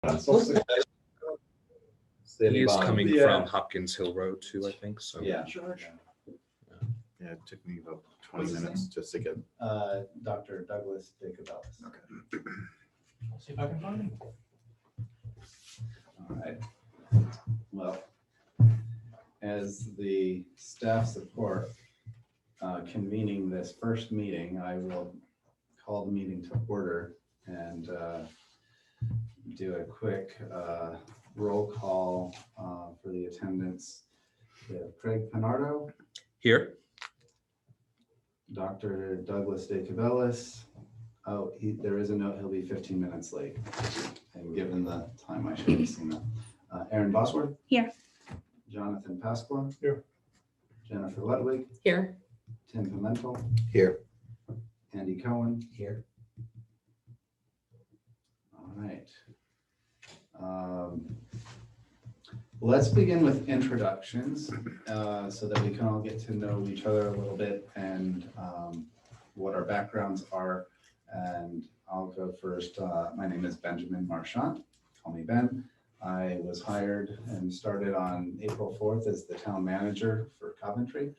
He is bottom. coming Yeah. from Hopkins Hill Road too, I think, so. Yeah. Yeah, it took me about What's 20 his minutes just to get. Dr. Douglas Jacobellis. Okay. I'll see if I can find him. All right. Well, as the staff support convening this first meeting, I will call the meeting to order and do a quick roll call for the attendance. We have Craig Pinardo, Here, Dr. Douglas Jacobellis. Oh, there is a note, he'll be 15 minutes late. And given the time, I should have seen that. Aaron Bosworth. Here. Jonathan Pasqua. Here. Jennifer Ludwig. Here. Tim Pimentel. Here. Andy Cohen. Here. All right. Let's begin with introductions so that we can all get to know each other a little bit and what our backgrounds are. And I'll go first. My name is Benjamin Marchant. Call me Ben. I was hired and started on April 4th as the town manager for Coventry.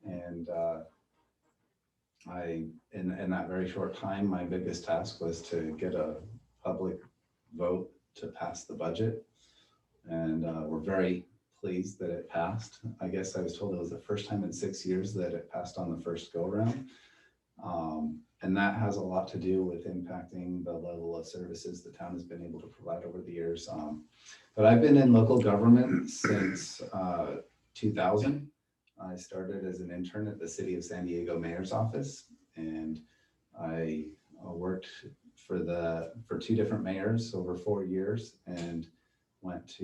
And in that very short time, my biggest task was to get a public vote to pass the budget. And we're very pleased that it passed. I guess I was told it was the first time in 6 years that it passed on the first go around. And that has a lot to do with impacting the level of services the town has been able to provide over the years. But I've been in local government since 2000. I started as an intern at the City of San Diego Mayor's Office, and I worked for two different mayors over 4 years, and went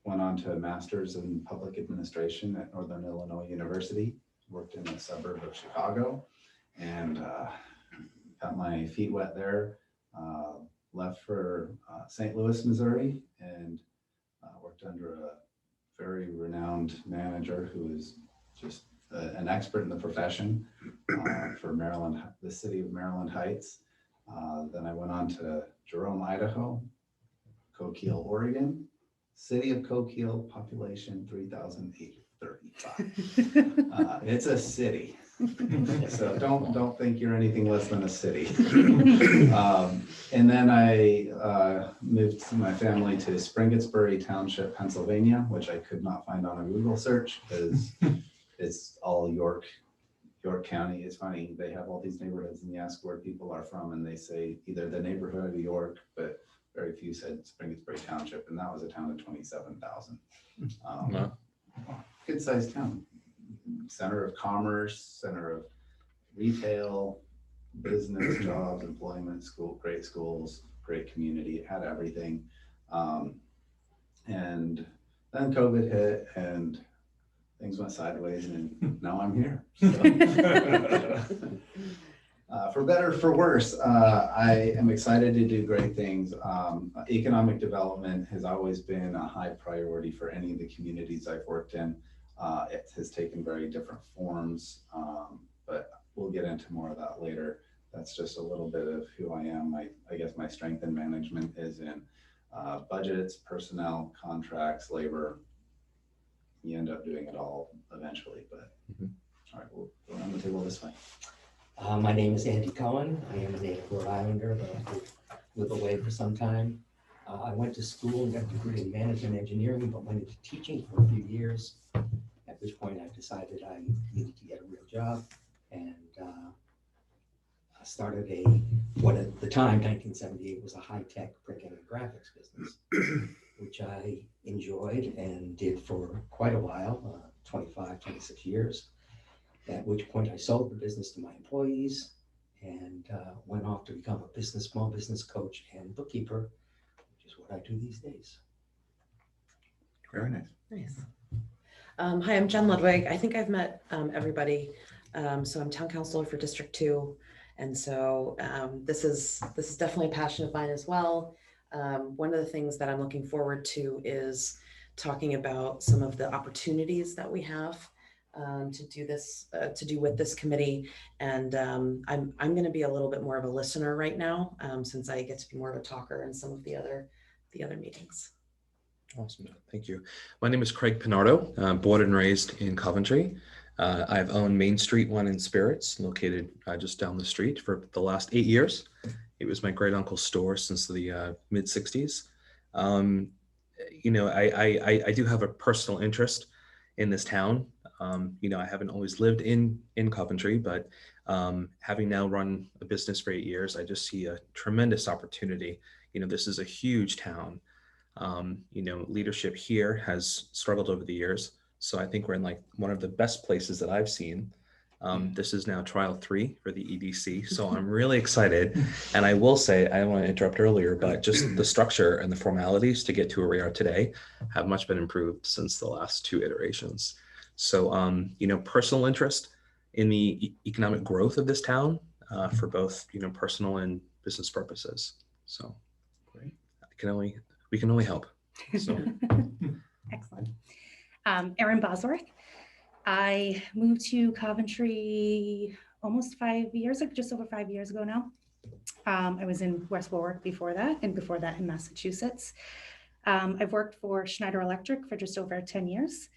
on to a master's in public administration at Northern Illinois University. Worked in the suburb of Chicago, and got my feet wet there. Left for St. Louis, Missouri, and worked under a very renowned manager who is just an expert in the profession for Maryland, the city of Maryland Heights. Then I went on to Jerome, Idaho, Coquille, Oregon, city of Coquille, population 3,835. It's a city, so don't think you're anything less than a city. And then I moved my family to Springettsbury Township, Pennsylvania, which I could not find on a Google search because it's all York County. It's funny, they have all these neighborhoods and you ask where people are from and they say either the neighborhood of York, but very few said Springettsbury Township, and that was a town of 27,000. Wow. Good sized town. Center of commerce, center of retail, business, jobs, employment, great schools, great community. It had everything. And then COVID hit and things went sideways, and now I'm here. So. For better, for worse, I am excited to do great things. Economic development has always been a high priority for any of the communities I've worked in. It has taken very different forms, but we'll get into more of that later. That's just a little bit of who I am. I guess my strength in management is in budgets, personnel, contracts, labor. You end up doing it all eventually, but all right, we'll go around the table this way. My name is Andy Cohen. I am a native Rhode Islander, but I've lived away for some time. I went to school and got a degree in management engineering, but went into teaching for a few years, at which point I decided I needed to get a real job, and I started what at the time, 1978, was a high-tech printing and graphics business, which I enjoyed and did for quite a while, 25, 26 years. At which point I sold the business to my employees and went off to become a small business coach and bookkeeper, which is what I do these days. Very nice. Nice. Hi, I'm Jen Ludwig. I think I've met everybody. So I'm town councilor for District 2. And so this is definitely a passion of mine as well. One of the things that I'm looking forward to is talking about some of the opportunities that we have to do with this committee. And I'm going to be a little bit more of a listener right now, since I get to be more of a talker in some of the other the other meetings. Awesome. Thank you. My name is Craig Pinardo. I'm born and raised in Coventry. I've owned Main Street Wine and Spirits, located just down the street for the last 8 years. It was my great uncle's store since the mid 60s. You know, I do have a personal interest in this town. You know, I haven't always lived in Coventry, but having now run a business for 8 years, I just see a tremendous opportunity. You know, this is a huge town. You know, leadership here has struggled over the years. So I think we're in like one of the best places that I've seen. This is now trial 3 for the EDC. So I'm really excited. And I will say, I don't want to interrupt earlier, but just the structure and the formalities to get to where we are today have much been improved since the last 2 iterations. So, you know, personal interest in the economic growth of this town for both, you know, personal and business purposes. So Great. we can only help. So Excellent. Erin Bosworth. I moved to Coventry almost 5 years ago, just over 5 years ago now. I was in West Warwick before that, and before that in Massachusetts. I've worked for Schneider Electric for just over 10 years.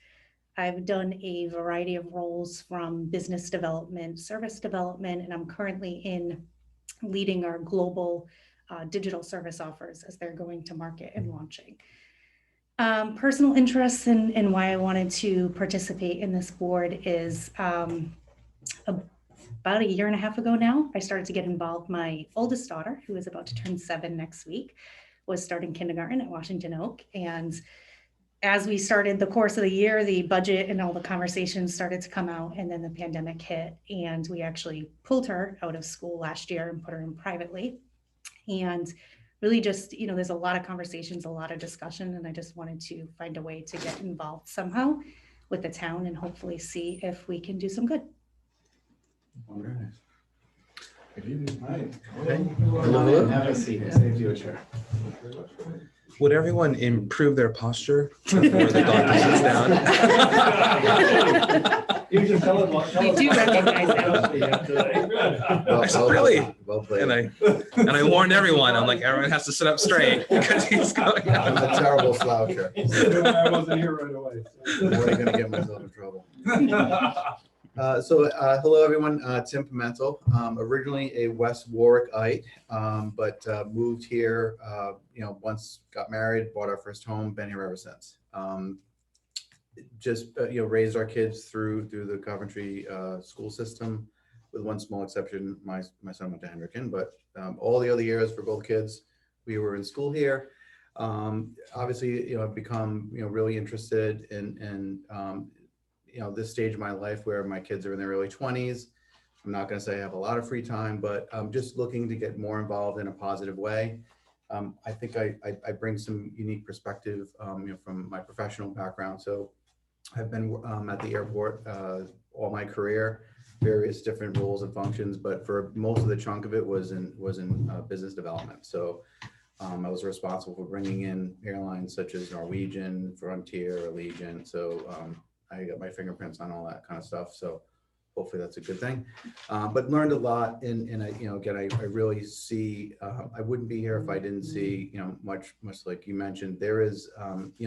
I've done a variety of roles from business development, service development, and I'm currently in leading our global digital service offers as they're going to market and launching. Personal interests and why I wanted to participate in this board is about 1.5 years ago now, I started to get involved. My oldest daughter, who is about to turn 7 next week, was starting kindergarten at Washington Oak. And as we started the course of the year, the budget and all the conversations started to come out, and then the pandemic hit, and we actually pulled her out of school last year and put her in privately. And really just, you know, there's a lot of conversations, a lot of discussion, and I just wanted to find a way to get involved somehow with the town and hopefully see if we can do some good. Very nice. Good evening. Hi. Hello. Have a seat. I saved you a chair. would everyone improve their posture before the doctor sits down? You can tell it. We do recognize Well, I said, really? Well played. And I warned everyone, I'm like, everyone has to sit up straight because he's going I'm a terrible sloucher. I wasn't here right away. I'm already gonna get myself in trouble. Hello, everyone. Tim Pimentel, originally a West Warwickite, but moved here, once got married, bought our first home, been here ever since. Raised our kids through the Coventry school system, with one small exception. My son went to Hendricken, but all the other years for both kids, we were in school here. Obviously, I've become, really interested in this stage of my life where my kids are in their early 20s. I'm not going to say I have a lot of free time, but I'm just looking to get more involved in a positive way. I think I bring some unique perspective, from my professional background. So I've been at the airport all my career, various different roles and functions, but for most of the chunk of it was in business development. So I was responsible for bringing in airlines such as Norwegian, Frontier, Allegiant. So I got my fingerprints on all that kind of stuff. So hopefully that's a good thing. But learned a lot. And I really see, I wouldn't be here if I didn't see, much like you mentioned, there is,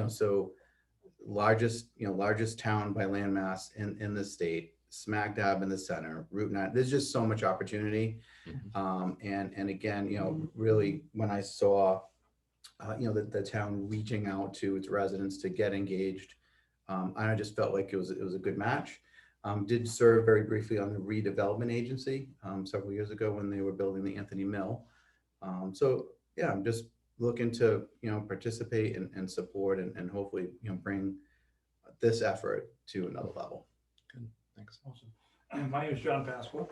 so largest town by landmass in the state, smack dab in the center, Route 9. There's just so much opportunity. And again, really when I saw, the town reaching out to its residents to get engaged, I just felt like it was a good match. Did serve very briefly on the redevelopment agency several years ago when they were building the Anthony Mill. So yeah, I'm just looking to participate and support and hopefully bring this effort to another level. Good, thanks. Awesome. My name is John Pasqua.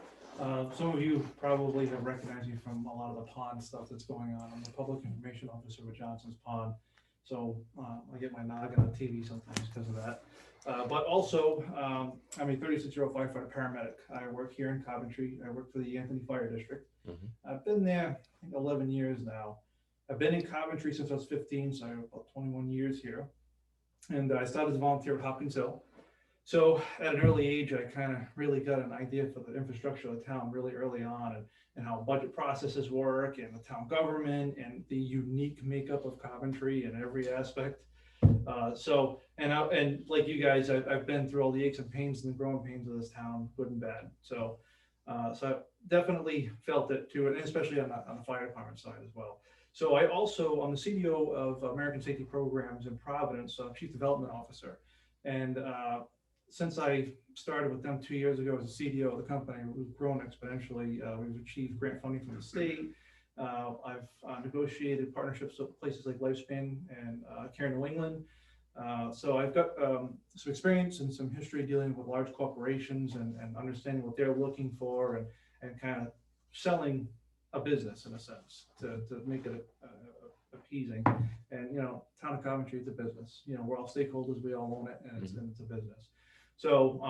Some of you probably have recognized me from a lot of the pond stuff that's going on. I'm the public information officer with Johnson's Pond. So I get my noggin on TV sometimes because of that. But also, I'm a 36-year-old firefighter paramedic. I work here in Coventry. I work for the Anthony Fire District. I've been there, I think, 11 years now. I've been in Coventry since I was 15, so I have about 21 years here. And I started as a volunteer at Hopkins Hill. So at an early age, I kind of really got an idea for the infrastructure of the town really early on, and how budget processes work and the town government and the unique makeup of Coventry in every aspect. And like you guys, I've been through all the aches and pains and the growing pains of this town, good and bad. So I definitely felt it too, and especially on the fire department side as well. So I'm the CDO of American Safety Programs in Providence, Chief Development Officer. And since I started with them 2 years ago as a CDO of the company, we've grown exponentially. We've achieved grant funding from the state. I've negotiated partnerships with places like Lifespan and Care New England. So I've got some experience and some history dealing with large corporations and understanding what they're looking for and kind of selling a business in a sense to make it appeasing. And, town of Coventry, it's a business. We're all stakeholders, we all own it, and it's a business. So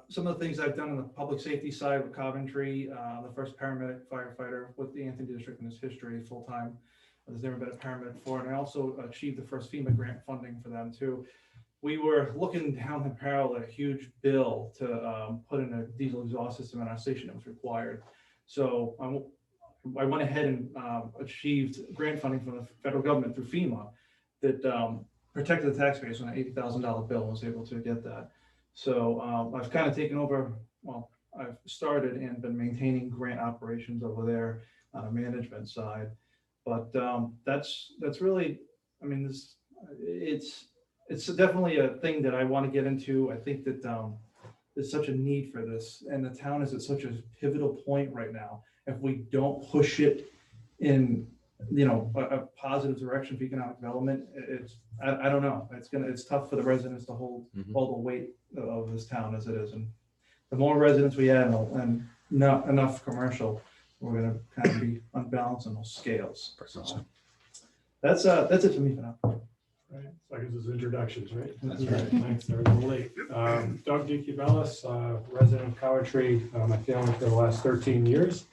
some of the things I've done on the public safety side with Coventry, the first paramedic firefighter with the Anthony District in his history, full-time. There's never been a paramedic before, and I also achieved the first FEMA grant funding for them too. We were looking down the barrel at a huge bill to put in a diesel exhaust system in our station that was required. So I went ahead and achieved grant funding from the federal government through FEMA that protected the taxpayers on an $80,000 bill and was able to get that. So I've kind of taken over, I've started and been maintaining grant operations over there on a management side. But that's really, it's definitely a thing that I want to get into. I think that there's such a need for this, and the town is at such a pivotal point right now. If we don't push it in, a positive direction for economic development, I don't know. It's tough for the residents to hold all the weight of this town as it is, and the more residents we add and not enough commercial, we're going to kind of be unbalanced on those scales. So that's it for me for now. Right, so I guess it's introductions, right? That's right. Thanks, they're a little late. Doug DiCubelis, resident of Coventry, my family for the last 13 years.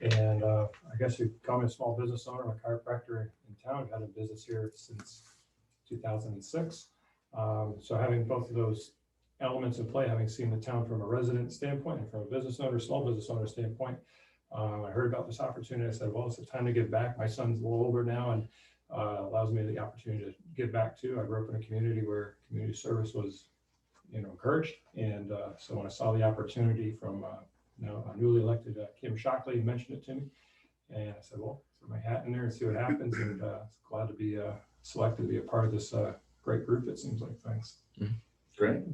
And I guess you call me a small business owner, I'm a chiropractor in town. I've had a business here since 2006. So having both of those elements in play, having seen the town from a resident standpoint and from a business owner, small business owner standpoint, I heard about this opportunity. I said, well, it's time to give back. My son's a little older now and allows me the opportunity to give back too. I grew up in a community where community service was, encouraged. And so when I saw the opportunity from a newly elected Kim Shockley mentioned it to me, and I said, well, throw my hat in there and see what happens. And glad to be selected to be a part of this great group. It seems like. Thanks. Great.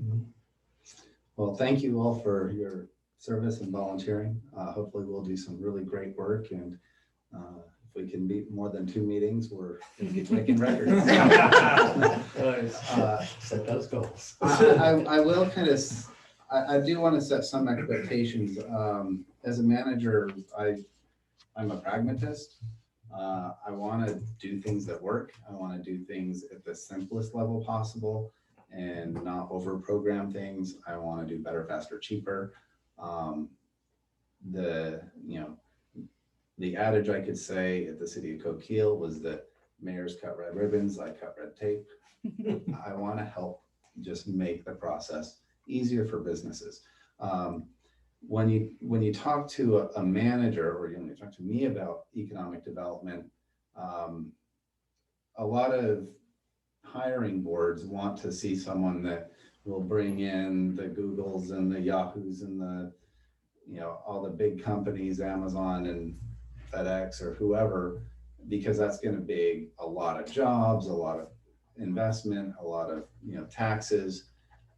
Well, thank you all for your service and volunteering. Hopefully we'll do some really great work, and if we can meet more than 2 meetings, we're going to keep making records. Set those goals. I will I do want to set some expectations. As a manager, I'm a pragmatist. I want to do things that work. I want to do things at the simplest level possible and not over program things. I want to do better, faster, cheaper. The adage I could say at the city of Coquille was that mayors cut red ribbons, I cut red tape. I want to help just make the process easier for businesses. When you talk to a manager, or you talk to me about economic development, a lot of hiring boards want to see someone that will bring in the Googles and the Yahoos and the all the big companies, Amazon and FedEx or whoever, because that's going to be a lot of jobs, a lot of investment, a lot of taxes.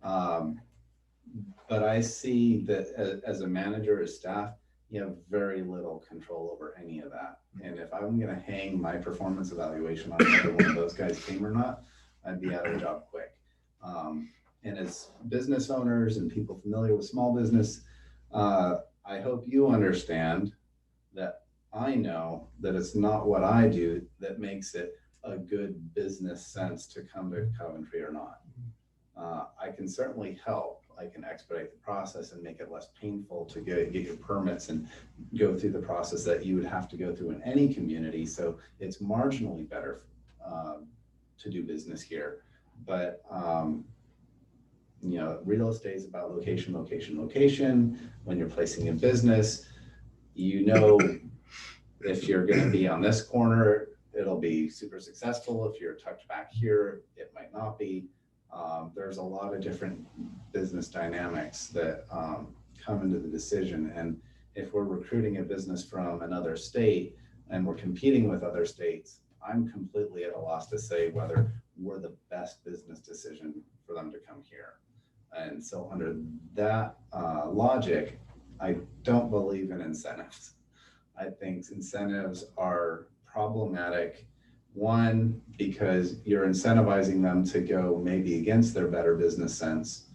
But I see that as a manager, as staff, you have very little control over any of that. And if I'm going to hang my performance evaluation on whether one of those guys came or not, I'd be out of a job quick. And as business owners and people familiar with small business, I hope you understand that I know that it's not what I do that makes it a good business sense to come to Coventry or not. I can certainly help. I can expedite the process and make it less painful to get your permits and go through the process that you would have to go through in any community. So it's marginally better to do business here. But real estate is about location, location, location. When you're placing a business, you know, if you're going to be on this corner, it'll be super successful. If you're tucked back here, it might not be. There's a lot of different business dynamics that come into the decision. And if we're recruiting a business from another state and we're competing with other states, I'm completely at a loss to say whether we're the best business decision for them to come here. And so under that logic, I don't believe in incentives. I think incentives are problematic. One, because you're incentivizing them to go maybe against their better business sense.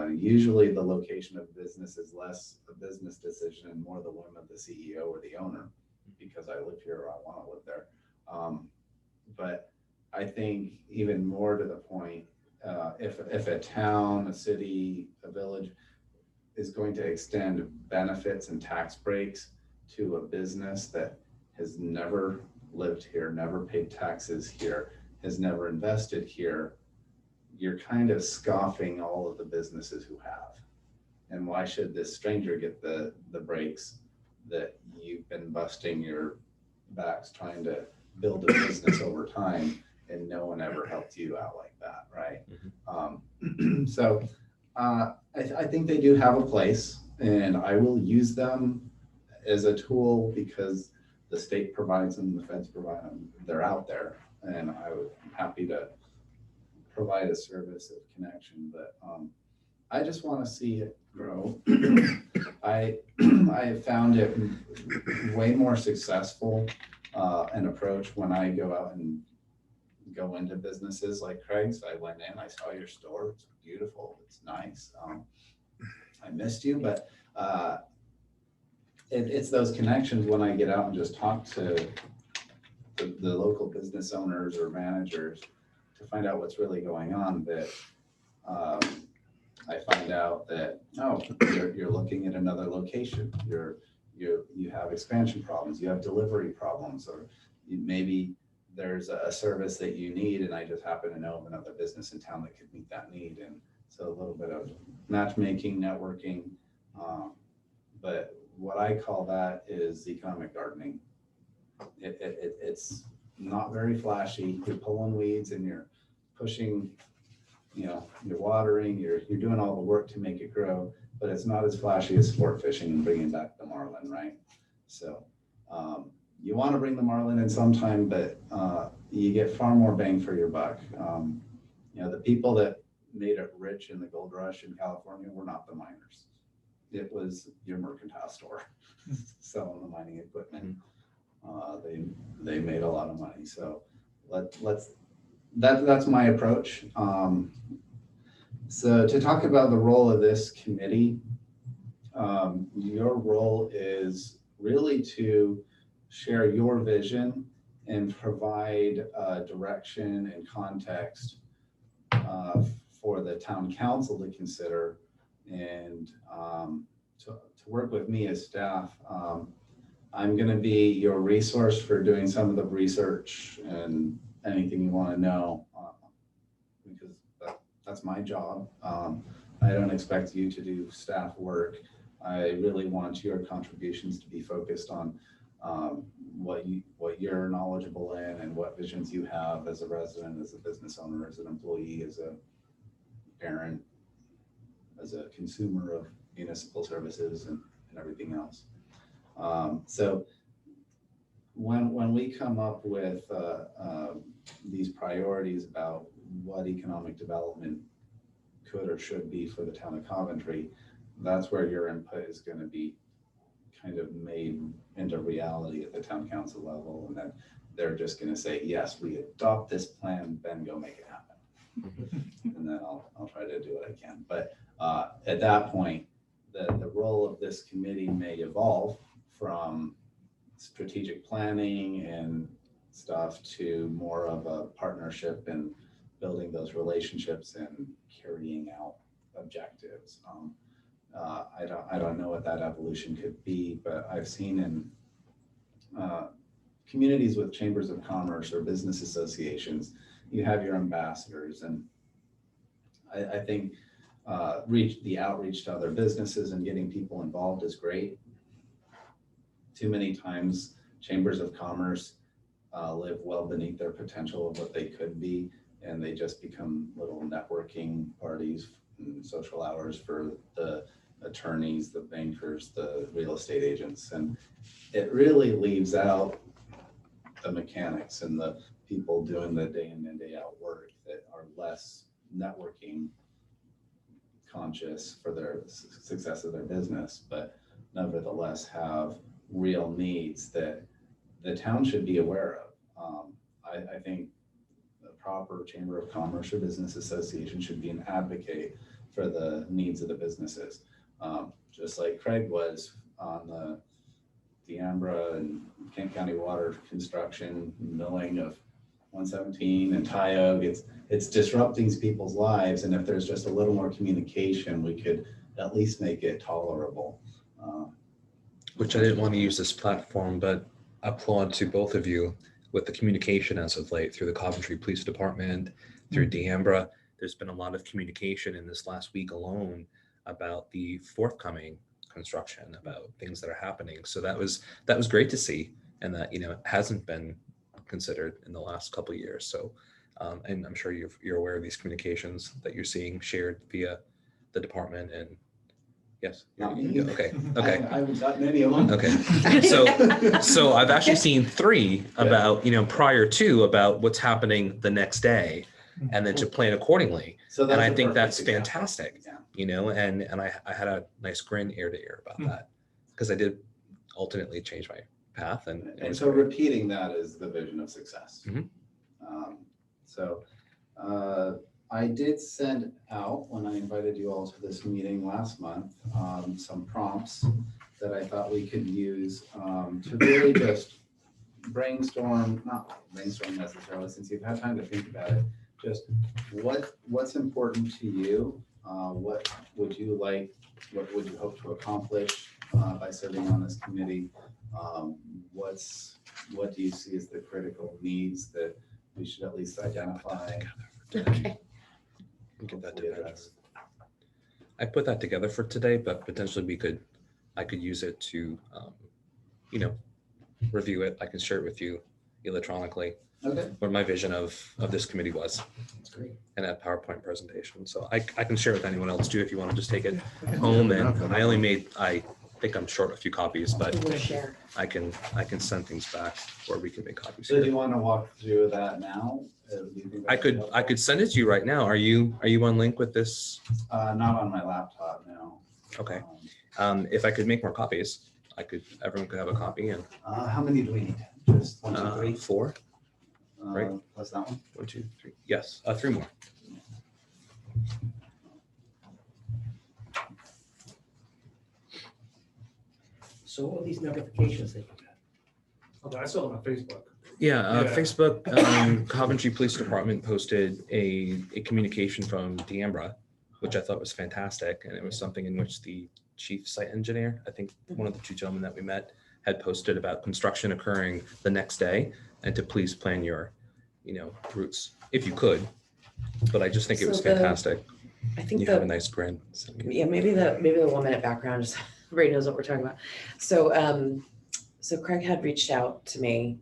Usually the location of business is less a business decision and more the whim of the CEO or the owner, because I live here or I want to live there. But I think even more to the point, if a town, a city, a village is going to extend benefits and tax breaks to a business that has never lived here, never paid taxes here, has never invested here, you're kind of scoffing all of the businesses who have. And why should this stranger get the breaks that you've been busting your backs trying to build a business over time, and no one ever helped you out like that, right? So I think they do have a place, and I will use them as a tool because the state provides them, the feds provide them, they're out there, and I'm happy to provide a service of connection, but I just want to see it grow. I have found it way more successful an approach when I go out and go into businesses like Craig's. I went in, I saw your store, it's beautiful, it's nice. I missed you, but it's those connections when I get out and just talk to the local business owners or managers to find out what's really going on, that I find out that, oh, you're looking at another location, you have expansion problems, you have delivery problems, or maybe there's a service that you need and I just happen to know of another business in town that could meet that need. And so a little bit of matchmaking, networking, but what I call that is economic gardening. It's not very flashy. You're pulling weeds and you're pushing, you're watering, you're doing all the work to make it grow, but it's not as flashy as sport fishing and bringing back the marlin, right? So you want to bring the marlin in sometime, but you get far more bang for your buck. The people that made it rich in the gold rush in California were not the miners. It was your mercantile store selling the mining equipment. They made a lot of money. So that's my approach. So to talk about the role of this committee, your role is really to share your vision and provide direction and context for the town council to consider, and to work with me as staff. I'm going to be your resource for doing some of the research and anything you want to know, because that's my job. I don't expect you to do staff work. I really want your contributions to be focused on what you're knowledgeable in and what visions you have as a resident, as a business owner, as an employee, as a parent, as a consumer of municipal services and everything else. So when we come up with these priorities about what economic development could or should be for the town of Coventry, that's where your input is going to be kind of made into reality at the town council level, and then they're just going to say, yes, we adopt this plan, then go make it happen. And then I'll try to do what I can. But at that point, the role of this committee may evolve from strategic planning and stuff to more of a partnership and building those relationships and carrying out objectives. I don't know what that evolution could be, but I've seen in communities with chambers of commerce or business associations, you have your ambassadors, and I think the outreach to other businesses and getting people involved is great. too many times chambers of commerce live well beneath their potential of what they could be, and they just become little networking parties and social hours for the attorneys, the bankers, the real estate agents. And it really leaves out the mechanics and the people doing the day in and day out work that are less networking conscious for their success of their business, but nevertheless have real needs that the town should be aware of. I think the proper Chamber of Commerce or Business Association should be an advocate for the needs of the businesses. Just like Craig was on the Deambra and Kent County Water construction, milling of 117 and Tioga, it's disrupting people's lives. And if there's just a little more communication, we could at least make it tolerable. Which I didn't want to use this platform, but applaud to both of you with the communication as of late through the Coventry Police Department, through Deambra. There's been a lot of communication in this last week alone about the forthcoming construction, about things that are happening. So that was great to see, and that, you know, it hasn't been considered in the last couple of years. So, and I'm sure you're aware of these communications that you're seeing shared via the department. And yes, Not me. okay. I haven't gotten any of them. Okay. So I've actually seen 3 about, you know, prior to about what's happening the next day, and then to plan accordingly. So And I a think perfect that's example. fantastic, Yeah. you know, and I had a nice grin ear to ear about that, because I did alternately change my path. And it And was so great. repeating that is the vision of success. Mhm. I did send out, when I invited you all to this meeting last month, some prompts that I thought we could use to really just brainstorm, not brainstorm necessarily, since you've had time to think about it, just what's important to you, what would you like, what would you hope to accomplish by serving on this committee? What do you see as the critical needs that we should at least identify? Okay. Get that hopefully together. address? I put that together for today, but potentially I could use it to, you know, review it. I can share it with you electronically, Okay, what my vision of this committee was, That's great. in that PowerPoint presentation. So I can share it with anyone else too, if you want to just take it home. And I think I'm short a few copies, but I'm gonna share. I can send things back, or we can make copies so do here. you want to walk through that now? Do you think I that would be could helpful? send it to you right now. Are you on link with this? Not on my laptop, no. Okay. If I could make more copies, everyone could have a copy. And How many do we need? Just 1, 2, 3? 4, right. Plus that one? 1, 2, 3. Yes, 3 more. So what are these notifications that you got? Although I saw them on Facebook. Yeah, Yeah. Facebook, Coventry Police Department posted a communication from Deambra, which I thought was fantastic. And it was something in which the chief site engineer, I think one of the 2 gentlemen that we met, had posted about construction occurring the next day, and to please plan your, you know, routes if you could. But I just think it was So the- fantastic. I think You have a nice grin. yeah, maybe the 1-minute background, just everybody knows what we're talking about. So, so Craig had reached out to me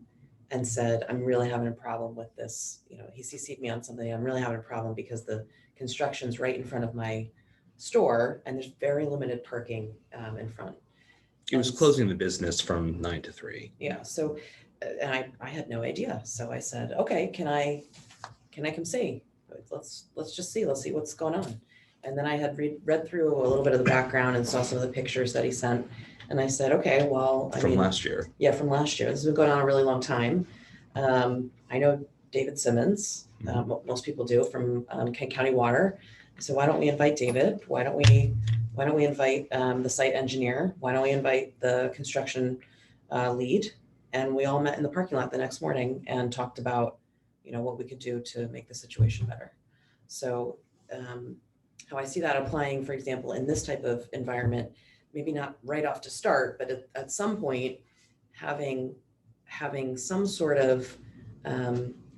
and said, I'm really having a problem with this. You know, he CC'd me on something. I'm really having a problem because the construction's right in front of my store and there's very limited parking in front. It was And closing the business from 9 to 3. Yeah, so, and I had no idea. So I said, okay, can I come see? Let's just see, let's see what's going on. And then I had read through a little bit of the background and saw some of the pictures that he sent. And I said, okay, well, I From mean, last year. yeah, from last year. This has been going on a really long time. I know David Simmons, most people do, from Kent County Water. So why don't we invite David? Why don't we invite the site engineer? Why don't we invite the construction lead? And we all met in the parking lot the next morning and talked about, you know, what we could do to make the situation better. So how I see that applying, for example, in this type of environment, maybe not right off to start, but at some point, having some sort of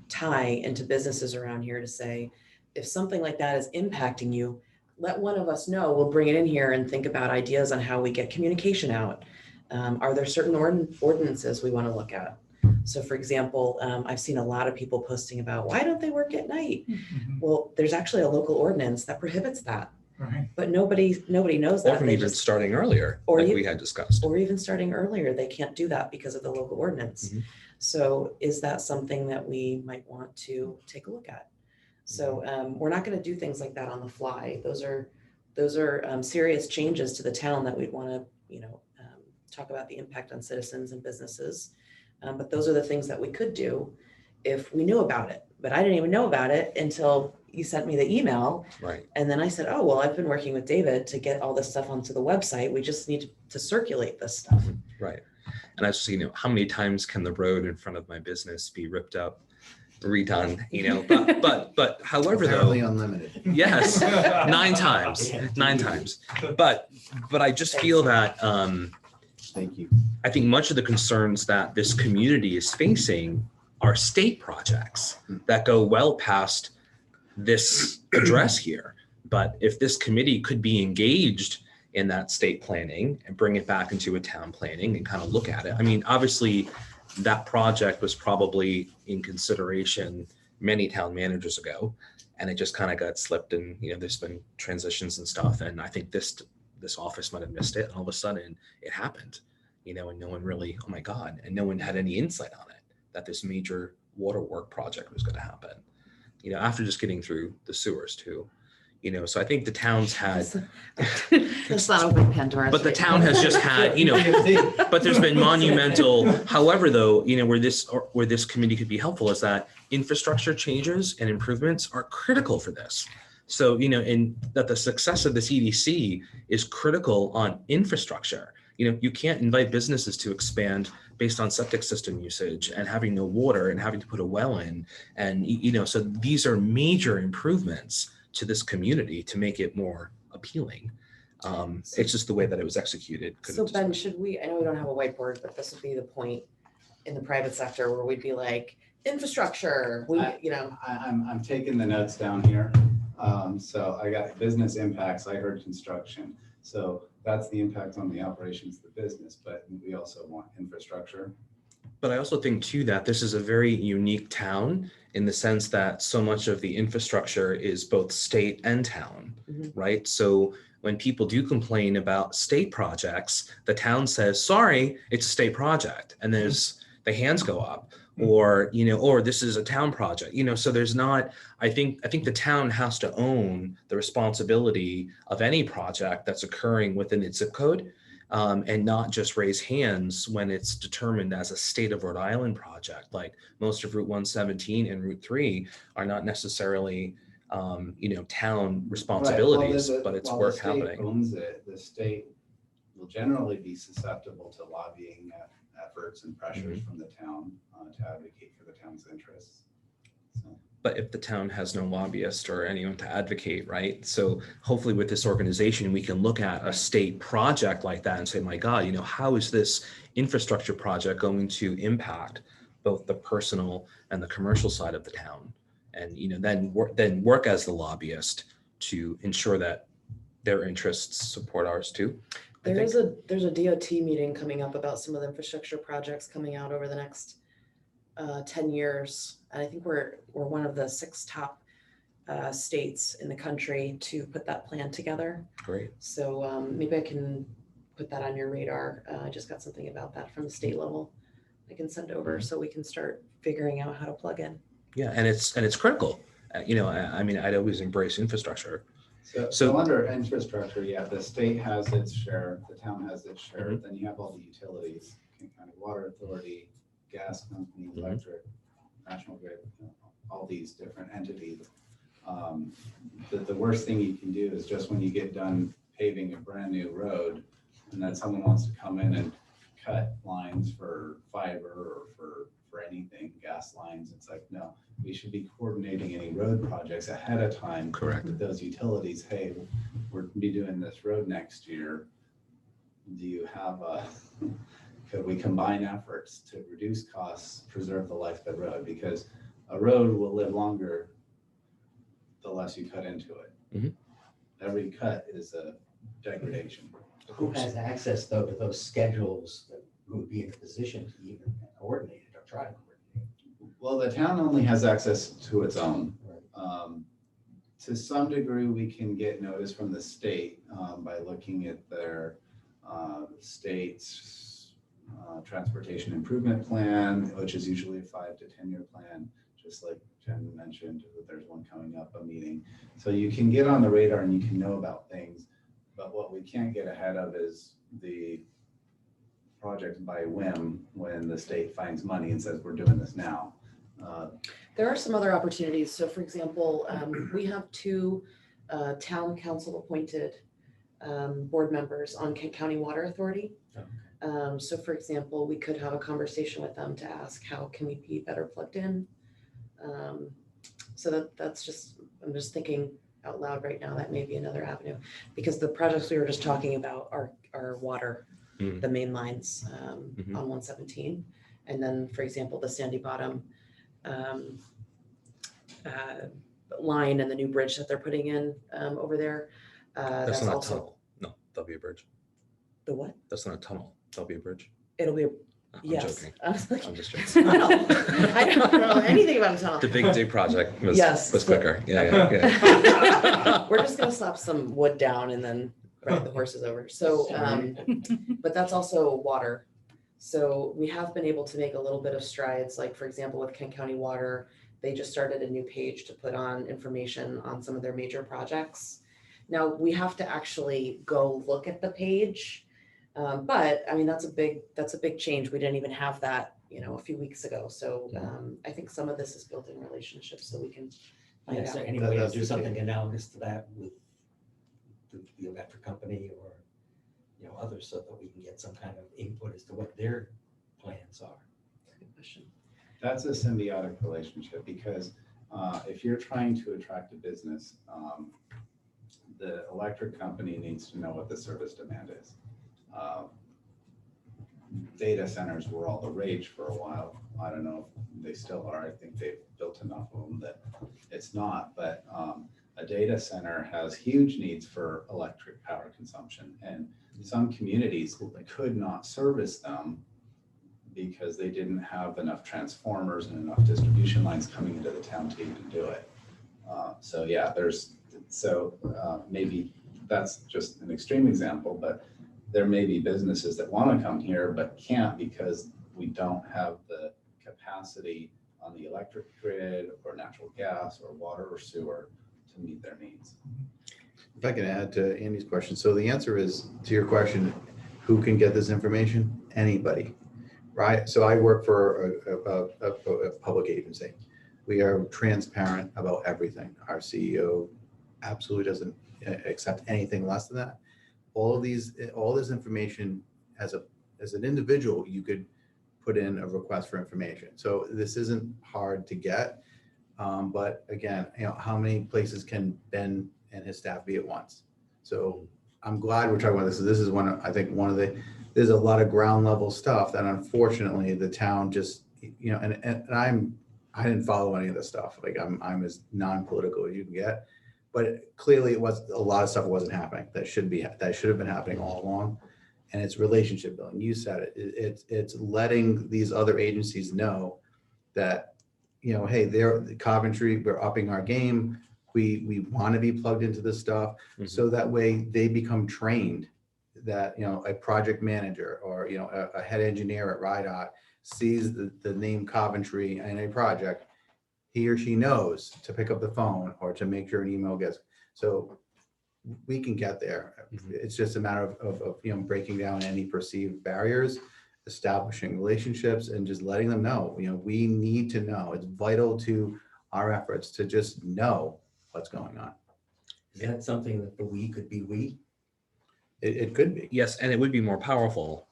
tie into businesses around here to say, if something like that is impacting you, let one of us know. We'll bring it in here and think about ideas on how we get communication out. Are there certain ordinances we want to look at? So for example, I've seen a lot of people posting about, why don't they work at night? Well, there's actually a local ordinance that prohibits that, Right. but nobody knows Or that. from They even just, starting earlier, or like you- we had discussed. or even starting earlier, they can't do that because of the local ordinance. Mhm. So is that something that we might want to take a look at? So we're not going to do things like that on the fly. Those are serious changes to the town that we'd want to, talk about the impact on citizens and businesses. But those are the things that we could do if we knew about it. But I didn't even know about it until you sent me the email. Right. And then I said, oh, well, I've been working with David to get all this stuff onto the website. We just need to circulate this stuff. Right. And I was just, how many times can the road in front of my business be ripped up, redone, but however Apparently though, unlimited. yes, 9 times, 9 times. But I just feel that, Thank you. I think much of the concerns that this community is facing are state projects that go well past this address here. But if this committee could be engaged in that state planning and bring it back into a town planning and kind of look at it. I mean, obviously that project was probably in consideration many town managers ago, and it just kind of got slipped, and there's been transitions and stuff. And I think this office might have missed it. And all of a sudden it happened, and no one really, oh my God, and no one had any insight on it, that this major water work project was going to happen, after just getting through the sewers too. So I think the town's had, Let's not open Pandora's. but the right town now. has just had, but there's been monumental, however, though, where this committee could be helpful is that infrastructure changes and improvements are critical for this. So, and that the success of this EDC is critical on infrastructure. You can't invite businesses to expand based on septic system usage and having no water and having to put a well in. And, so these are major improvements to this community to make it more appealing. It's just the way that it was executed. So Ben, should we, I know we don't have a whiteboard, but this would be the point in the private sector where we'd be like, infrastructure, I'm taking the notes down here. So I got business impacts, I heard construction. So that's the impact on the operations of the business, but we also want infrastructure. But I also think too that this is a very unique town in the sense that so much of the infrastructure is both state and town, right? So when people do complain about state projects, the town says, sorry, it's a state project. And there's the hands go up, or, or this is a town project, so there's not, I think the town has to own the responsibility of any project that's occurring within its zip code. And not just raise hands when it's determined as a state of Rhode Island project. Like most of Route 117 and Route 3 are not necessarily, town responsibilities, Right. Well, but it's while work the state happening. owns it, the state will generally be susceptible to lobbying efforts and pressures from the town to advocate for the town's interests. So. But if the town has no lobbyist or anyone to advocate, right? So hopefully with this organization, we can look at a state project like that and say, my God, how is this infrastructure project going to impact both the personal and the commercial side of the town? And, then work as the lobbyist to ensure that their interests support ours too. There's a DOT meeting coming up about some of the infrastructure projects coming out over the next 10 years. And I think we're one of the 6 top states in the country to put that plan together. Great. So maybe I can put that on your radar. I just got something about that from the state level I can send over so we can start figuring out how to plug in. Yeah, and it's critical. I mean, I'd always embrace infrastructure. So under infrastructure, the state has its share, the town has its share, then you have all the utilities, King County Water Authority, gas company, electric, National Grid, all these different entities. The worst thing you can do is just when you get done paving a brand new road, and then someone wants to come in and cut lines for fiber or for anything, gas lines. It's like, no, we should be coordinating any road projects ahead of time. Correct. With those utilities. Hey, we're gonna be doing this road next year. Do you have could we combine efforts to reduce costs, preserve the life of the road? Because a road will live longer the less you cut into it. Every cut is a degradation. Who has access though to those schedules that would be in a position to even coordinate it or try to coordinate? Well, the town only has access to its own. Right. To some degree, we can get notice from the state by looking at their state's transportation improvement plan, which is usually a 5 to 10 year plan, just like Jen mentioned, there's one coming up, a meeting. So you can get on the radar and you can know about things, but what we can't get ahead of is the project by whim when the state finds money and says, we're doing this now. There are some other opportunities. So for example, we have 2 town council appointed board members on Kent County Water Authority. So for example, we could have a conversation with them to ask how can we be better plugged in. So that's just, I'm just thinking out loud right now, that may be another avenue, because the projects we were just talking about are water, the main lines on 117. And then, for example, the Sandy Bottom line and the new bridge that they're putting in over there. That's not also a tunnel. No, that'll be a bridge. the what? That's not a tunnel. That'll be a bridge. It'll be a, I'm yes. joking. I was like, I'm just joking. I don't know anything about a tunnel. The big dig project was, Yes. was quicker. Yeah. We're just gonna slap some wood down and then ride the horses over. So, but that's also water. So we have been able to make a little bit of strides, like for example, with Kent County Water, they just started a new page to put on information on some of their major projects. Now we have to actually go look at the page. But I mean, that's a big change. We didn't even have that, a few weeks ago. So I think some of this is built in relationships, so we can find Is out. there any way to That's do the something key. analogous to that with the electric company or, others, so that we can get some kind of input as to what their plans are? Good question. That's a symbiotic relationship because if you're trying to attract a business, the electric company needs to know what the service demand is. Data centers were all the rage for a while. I don't know if they still are. I think they've built enough of them that it's not, but a data center has huge needs for electric power consumption, and some communities could not service them because they didn't have enough transformers and enough distribution lines coming into the town to even do it. So yeah, maybe that's just an extreme example, but there may be businesses that want to come here but can't because we don't have the capacity on the electric grid or natural gas or water or sewer to meet their needs. If I can add to Andy's question. So the answer is, to your question, who can get this information? Anybody, right? So I work for a public agency. We are transparent about everything. Our CEO absolutely doesn't accept anything less than that. All this information as an individual, you could put in a request for information. So this isn't hard to get. But again, how many places can Ben and his staff be at once? So I'm glad we're talking about this. This is there's a lot of ground level stuff that unfortunately the town just, I didn't follow any of this stuff. Like I'm as non-political as you can get, but clearly a lot of stuff wasn't happening that should have been happening all along. And it's relationship building. You said it. It's letting these other agencies know that, hey, they're Coventry, we're upping our game. We want to be plugged into this stuff. Mhm. So that way they become trained that, a project manager or, a head engineer at RIDOT sees the name Coventry in a project, he or she knows to pick up the phone or to make sure an email gets. So we can get there. Mhm. It's just a matter of breaking down any perceived barriers, establishing relationships, and just letting them know, we need to know. It's vital to our efforts to just know what's going on. Is that something that the we could be we? It could be. Yes, and it would be more powerful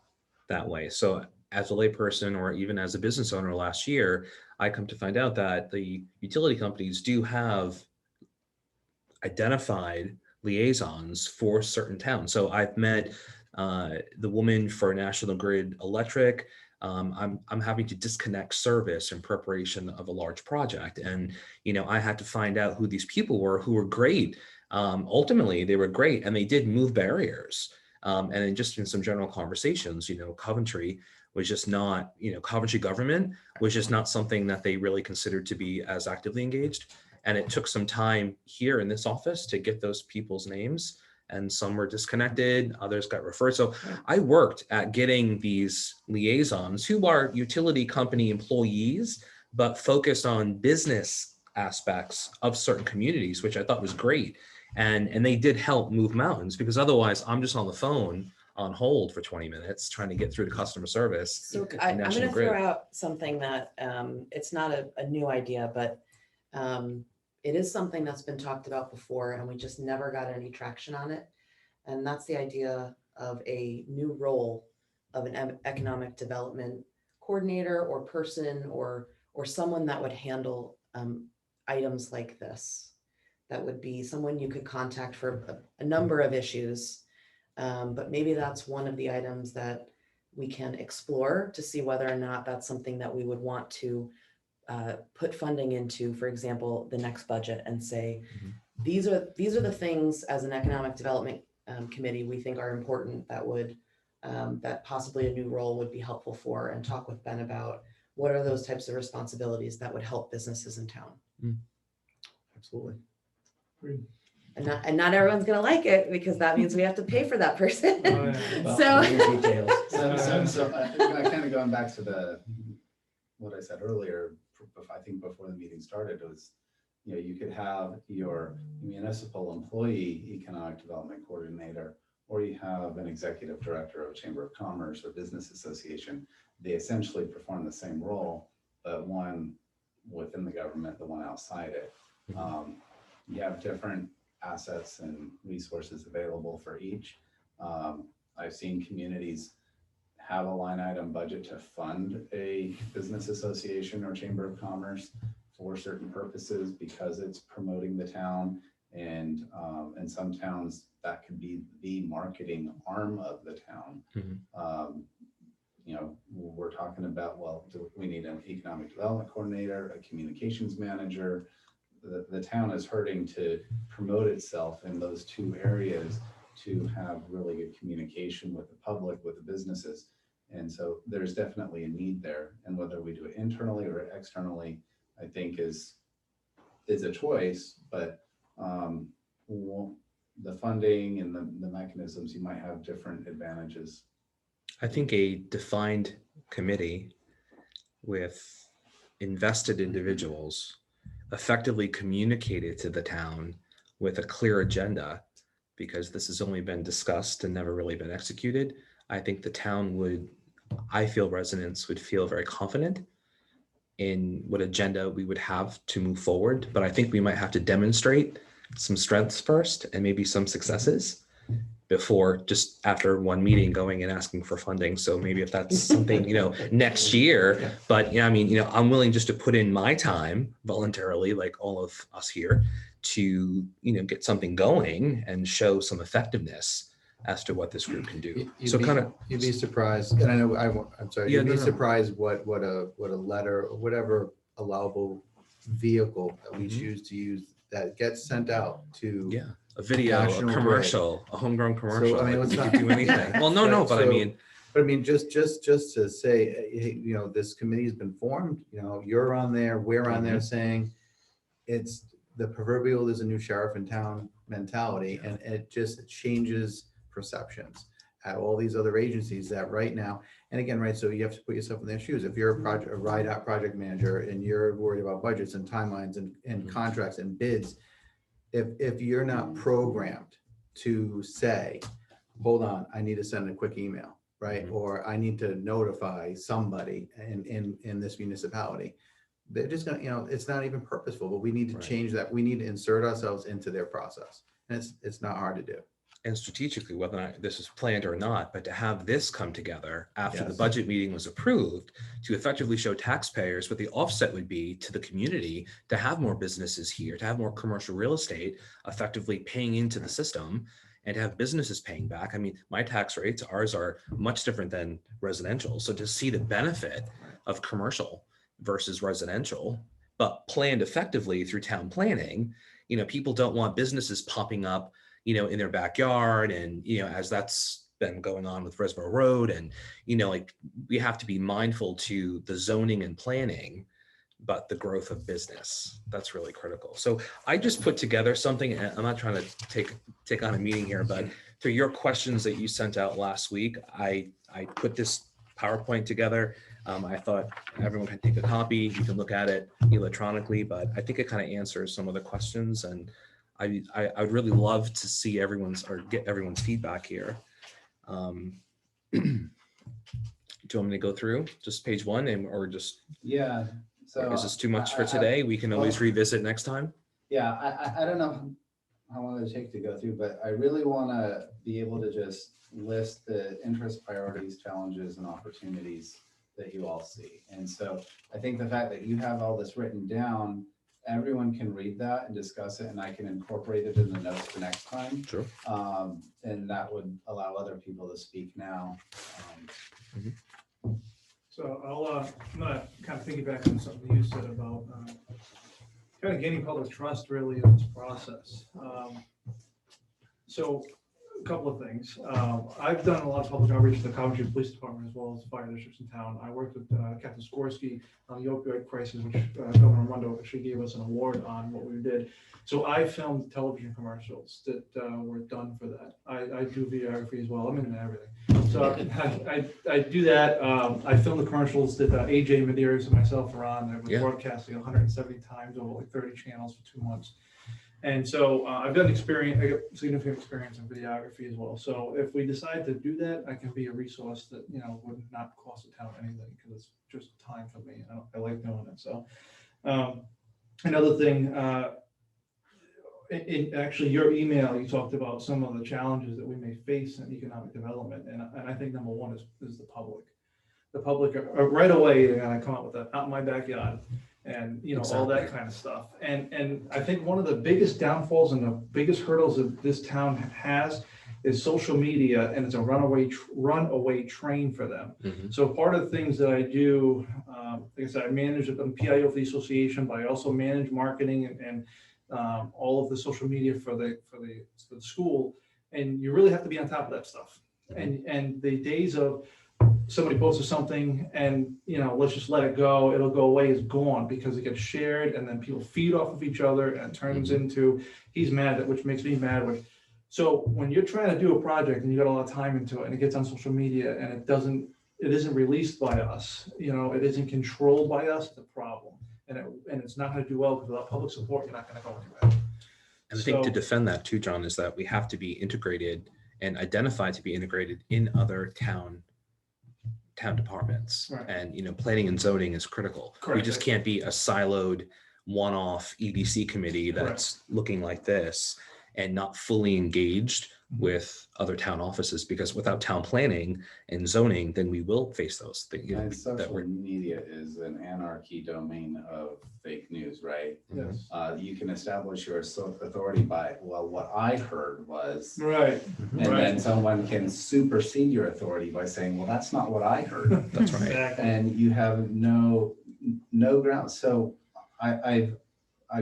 that way. So as a layperson or even as a business owner last year, I come to find out that the utility companies do have identified liaisons for certain towns. So I've met the woman for National Grid Electric. I'm having to disconnect service in preparation of a large project. And, I had to find out who these people were who were great ultimately they were great and they did move barriers. And then just in some general conversations, Coventry was just not, Coventry government was just not something that they really considered to be as actively engaged. And it took some time here in this office to get those people's names, and some were disconnected, others got referred. So I worked at getting these liaisons who are utility company employees, but focused on business aspects of certain communities, which I thought was great. And they did help move mountains, because otherwise I'm just on the phone on hold for 20 minutes trying to get through to customer service. So I'm going National to Grid. throw out something that it's not a new idea, but it is something that's been talked about before and we just never got any traction on it. And that's the idea of a new role of an economic development coordinator or person or someone that would handle items like this. That would be someone you could contact for a number of issues. But maybe that's one of the items that we can explore to see whether or not that's something that we would want to put funding into, for example, the next budget, and say, these are the things as an economic development committee we think are important that would that possibly a new role would be helpful for, and talk with Ben about what are those types of responsibilities that would help businesses in town. Absolutely. And not everyone's gonna like it, because that means we have to pay for that person. Oh, yeah. Well, So details. So I kind of going back to what I said earlier, I think before the meeting started, was, you could have your municipal employee economic development coordinator, or you have an executive director of a chamber of commerce or business association. They essentially perform the same role, but one within the government, the one outside it. You have different assets and resources available for each. I've seen communities have a line item budget to fund a business association or chamber of commerce for certain purposes because it's promoting the town. And in some towns that could be the marketing arm of the town. We're talking about, well, do we need an economic development coordinator, a communications manager? The town is hurting to promote itself in those two areas, to have really good communication with the public, with the businesses. And so there's definitely a need there. And whether we do it internally or externally, I think is a choice, but the funding and the mechanisms, you might have different advantages. I think a defined committee with invested individuals effectively communicated to the town with a clear agenda, because this has only been discussed and never really been executed. I think the town residents would feel very confident in what agenda we would have to move forward. But I think we might have to demonstrate some strengths first and maybe some successes before just after one meeting going and asking for funding. So maybe if that's something, next year, but I'm willing just to put in my time voluntarily, like all of us here, to, get something going and show some effectiveness as to what this group can do. You'd be surprised, and I know I'm sorry. Yeah, You'd be no. surprised what a letter or whatever allowable vehicle that we choose to use that gets sent out to. Yeah, a video, National a commercial, a homegrown commercial. So, I mean, like, let's we not- could do anything. Well, no, but I mean, just to say, hey, this committee's been formed. You're on there. We're on there saying it's the proverbial "there's a new sheriff in town" mentality, and it just changes perceptions at all these other agencies that right now, and again, right, so you have to put yourself in their shoes. If you're a ride-out project manager and you're worried about budgets and timelines and contracts and bids, if you're not programmed to say, hold on, I need to send a quick email, right? Or I need to notify somebody in this municipality, they're just gonna, it's not even purposeful, but we need to change that. We need to insert ourselves into their process. And it's not hard to do. and strategically, whether or not this is planned or not, but to have this come together after the Yes. budget meeting was approved to effectively show taxpayers what the offset would be to the community to have more businesses here, to have more commercial real estate effectively paying into the system, and to have businesses paying back. I mean, my tax rates, ours are much different than residential. So to see the benefit of commercial versus residential, but planned effectively through town planning, people don't want businesses popping up, in their backyard. And, as that's been going on with Reservoir Road, and, like, we have to be mindful to the zoning and planning, but the growth of business, that's really critical. So I just put together something, and I'm not trying to take on a meeting here, but through your questions that you sent out last week, I put this PowerPoint together. I thought everyone can take a copy. You can look at it electronically, but I think it kind of answers some of the questions. And I'd really love to see get everyone's feedback here. Do you want me to go through just page one, or just, Yeah. So is this too much for today? We can always revisit next time. Yeah, I don't know how long it'll take to go through, but I really want to be able to just list the interest, priorities, challenges, and opportunities that you all see. And so I think the fact that you have all this written down, everyone can read that and discuss it, and I can incorporate it in the notes for next time. Sure. And that would allow other people to speak now. So I'm gonna kind of piggyback on something you said about kind of gaining public trust really in this process. So a couple of things. I've done a lot of public outreach to the Coventry Police Department as well as fire districts in town. I worked with Captain Skorsky on the opioid crisis, which Governor Mundo actually gave us an award on what we did. So I filmed television commercials that were done for that. I do videography as well. I'm into everything. So I do that. I filmed the commercials that AJ Medeiros and myself are on. It was broadcasting 170 times over like 30 channels for 2 months. And so I've got significant experience in videography as well. So if we decide to do that, I can be a resource that, would not cost the town anything, because it's just time for me. I like doing it. So another thing, in actually your email, you talked about some of the challenges that we may face in economic development. And I think number one is the public. The public are right away, they're gonna come up with that, not in my backyard. And all that kind of stuff. And I think one of the biggest downfalls and the biggest hurdles that this town has is social media, and it's a runaway train for them. Mm-hmm. So part of the things that I do, like I said, I manage the PIO for the association, but I also manage marketing and all of the social media for the school. And you really have to be on top of that stuff. And the days of somebody posted something and let's just let it go, it'll go away, is gone, because it gets shared and then people feed off of each other, and it turns into he's mad, which makes me mad. So when you're trying to do a project and you got a lot of time into it and it gets on social media and it isn't released by us, it isn't controlled by us, it's a problem. And it's not going to do well, because without public support, you're not going to go anywhere. And I think to defend that too, John, is that we have to be integrated and identified to be integrated in other town departments. Right. And planning and zoning is critical. Correct. We just can't be a siloed one-off EDC committee that's looking like this and not fully engaged with other town offices, because without town planning and zoning, then we will face those things. And social media is an anarchy domain of fake news, right? Yes. You can establish your authority by, well, what I heard was, Right. and then someone can supersede your authority by saying, well, that's not what I heard. That's right. Exactly. And you have no ground. So I've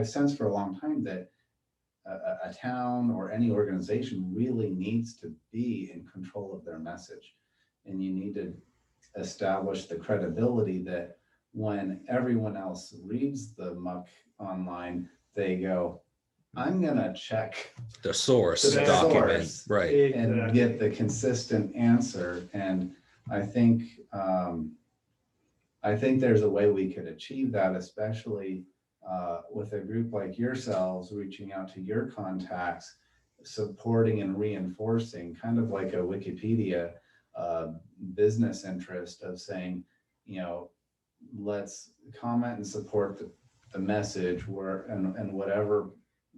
sensed for a long time that a town or any organization really needs to be in control of their message. And you need to establish the credibility that when everyone else reads the muck online, they go, I'm gonna check The source the document, source right? and get the consistent answer. And I think there's a way we could achieve that, especially with a group like yourselves reaching out to your contacts, supporting and reinforcing, kind of like a Wikipedia business interest of saying, let's comment and support the message and whatever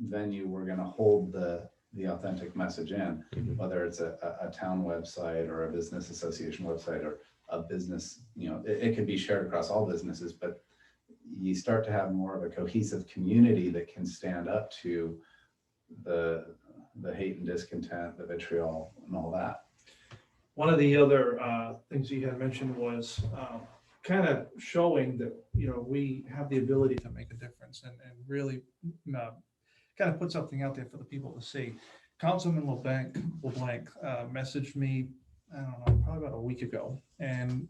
venue we're going to hold the authentic message in, whether it's a town website or a business association website or a business, it could be shared across all businesses, but you start to have more of a cohesive community that can stand up to the hate and discontent, the vitriol, and all that. One of the other things you had mentioned was kind of showing that we have the ability to make a difference and really kind of put something out there for the people to see. Councilman LeBlanc messaged me, I don't know, probably about a week ago, and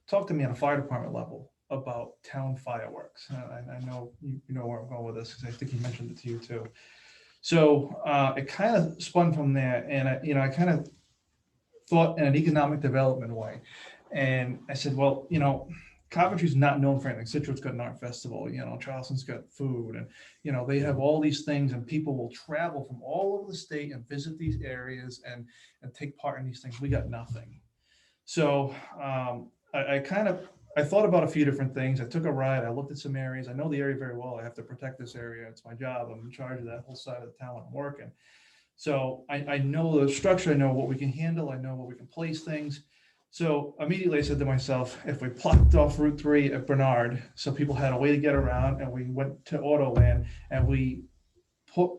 talked to me on a fire department level about town fireworks. I know you know where I'm going with this, because I think he mentioned it to you too. So it kind of spun from there, and I kind of thought in an economic development way. And I said, well, Coventry's not known for anything. Situat's got an art festival, Charleston's got food, and they have all these things, and people will travel from all over the state and visit these areas and take part in these things. We got nothing. So I thought about a few different things. I took a ride. I looked at some areas. I know the area very well. I have to protect this area. It's my job. I'm in charge of that whole side of the town when I'm working. So I know the structure. I know what we can handle. I know where we can place things. So immediately I said to myself, if we plucked off Route 3 at Bernard, so people had a way to get around, and we went to Autoland, and we put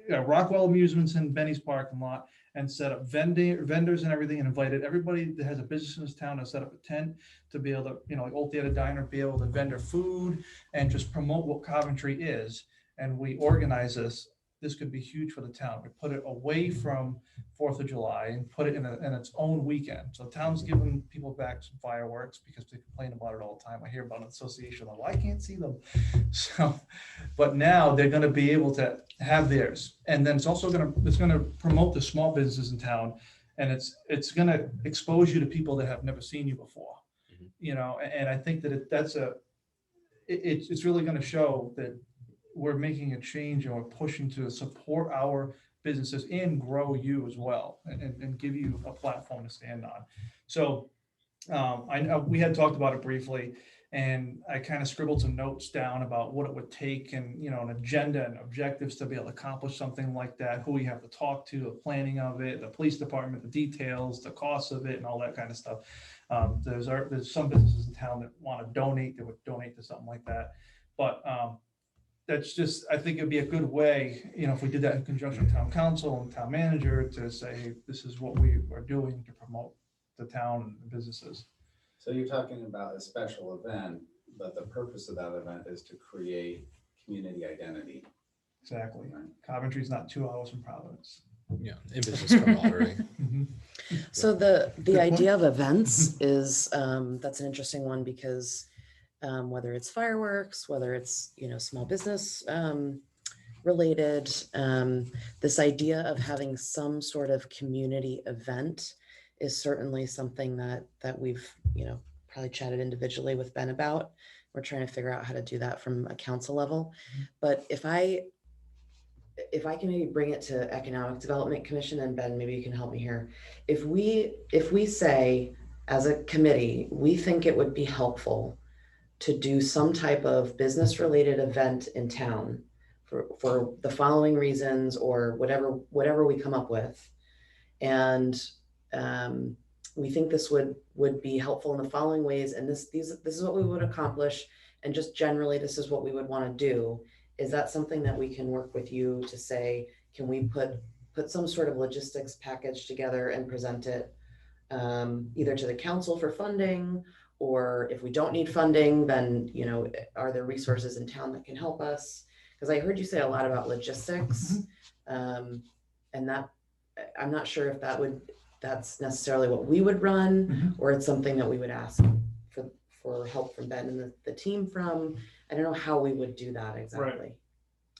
Rockwell Amusements in Benny's parking lot, and set up vendors and everything, and invited everybody that has a business in this town to set up a tent to be able to, like Old Theater Diner, be able to vendor food and just promote what Coventry is. And we organize this could be huge for the town. We put it away from 4th of July and put it in its own weekend. So the town's giving people back some fireworks, because they complain about it all the time. I hear about an association, like, well, I can't see them. So, but now they're going to be able to have theirs. And then it's also going to promote the small businesses in town. And it's going to expose you to people that have never seen you before. And I think that it's really going to show that we're making a change, and we're pushing to support our businesses and grow you as well, and give you a platform to stand on. So I know we had talked about it briefly, and I kind of scribbled some notes down about what it would take, and an agenda and objectives to be able to accomplish something like that, who we have to talk to, the planning of it, the police department, the details, the costs of it, and all that kind of stuff. There's some businesses in town that want to donate, that would donate to something like that. But that's just, I think it'd be a good way, if we did that in conjunction with town council and town manager, to say, hey, this is what we are doing to promote the town and the businesses. So you're talking about a special event, but the purpose of that event is to create community identity. Exactly. Coventry's not 2 hours from Providence. Yeah, in business camaraderie. So the Good idea of events is, that's an interesting one, because whether it's fireworks, whether it's, small business related, this idea of having some sort of community event is certainly something that we've, probably chatted individually with Ben about. We're trying to figure out how to do that from a council level. But if I can maybe bring it to Economic Development Commission, and Ben, maybe you can help me here. If we say, as a committee, we think it would be helpful to do some type of business related event in town for the following reasons, or whatever we come up with. And we think this would be helpful in the following ways. And this is what we would accomplish. And just generally, this is what we would want to do. Is that something that we can work with you to say, can we put some sort of logistics package together and present it either to the council for funding, or if we don't need funding, then, are there resources in town that can help us? Because I heard you say a lot about logistics, and that I'm not sure if that's necessarily what we would run, or it's something that we would ask for help from Ben and the team from. I don't know how we would do that exactly.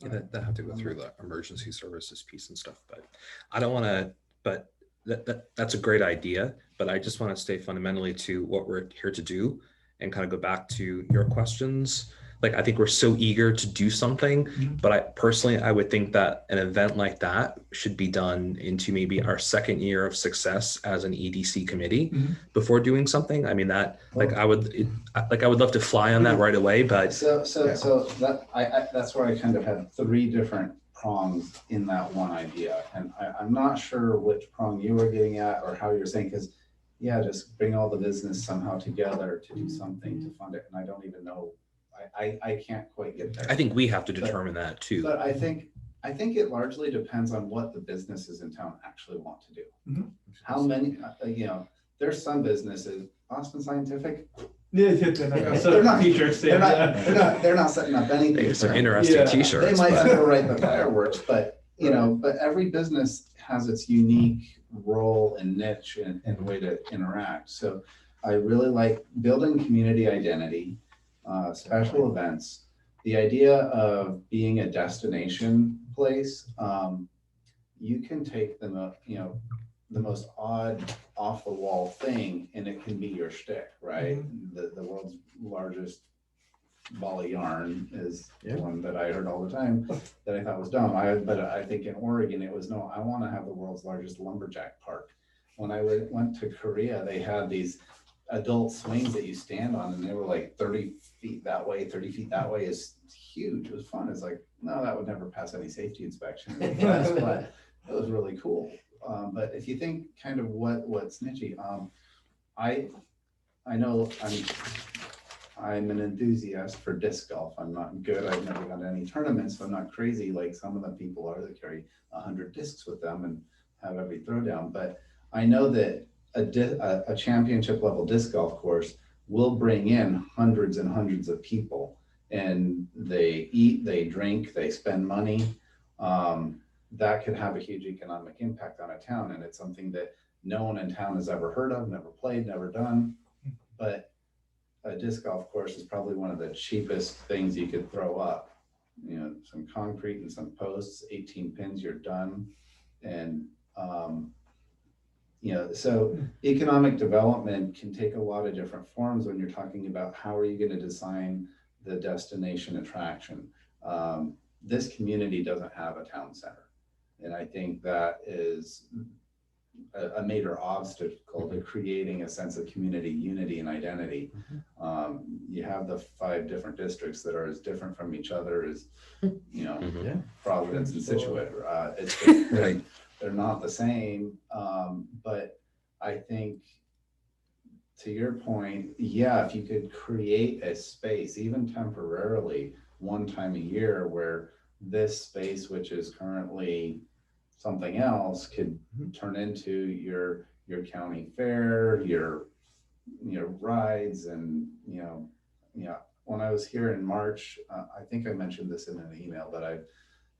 Yeah, that have to go through the emergency services piece and stuff, but I don't want to, but that's a great idea, but I just want to stay fundamentally to what we're here to do, and kind of go back to your questions. Like, I think we're so eager to do something, but I would think that an event like that should be done into maybe our second year of success as an EDC committee before doing something. I mean, that, like, I would love to fly on that right away, but So that's where I kind of had 3 different prongs in that one idea, and I'm not sure which prong you were getting at, or how you're saying, because just bring all the business somehow together to do something to fund it, and I don't even know. I can't quite get there. I think we have to determine that too. But I think it largely depends on what the businesses in town actually want to do. How many, there's some businesses, Boston Scientific, Yeah, they're not gonna set They're up not- t-shirt They're stands. they're not setting up anything. There's some for- interesting Yeah. T-shirts. They might but- underwrite the fireworks, but but every business has its unique role and niche and way to interact. So I really like building community identity, special events, the idea of being a destination place. You can take the most odd, off the wall thing, and it can be your shtick, right? The world's largest ball of yarn is Yeah. one that I heard all the time that I thought was dumb. But I think in Oregon it was, no, I want to have the world's largest lumberjack park. When I went to Korea, they had these adult swings that you stand on, and they were like 30 feet that way, 30 feet that way. Is huge. It was fun. It's like, no, that would never pass any safety inspection in the US, but it was really cool. But if you think kind of what's niche, I know I'm an enthusiast for disc golf. I'm not good. I've never gone to any tournaments, so I'm not crazy like some of the people are that carry 100 discs with them and have every throwdown. But I know that a championship level disc golf course will bring in hundreds and hundreds of people, and they eat, they drink, they spend money. That could have a huge economic impact on a town, and it's something that no one in town has ever heard of, never played, never done. But a disc golf course is probably one of the cheapest things you could throw up. Some concrete and some posts, 18 pins, you're done. And so economic development can take a lot of different forms when you're talking about how are you going to design the destination attraction. This community doesn't have a town center. And I think that is a major obstacle to creating a sense of community unity and identity. You have the 5 different districts that are as different from each other as, Yeah. Providence and Situate. It's just, Right. they're not the same. But I think, to your point, yeah, if you could create a space, even temporarily, one time a year, where this space, which is currently something else, could turn into your county fair, your rides, and when I was here in March, I think I mentioned this in an email, but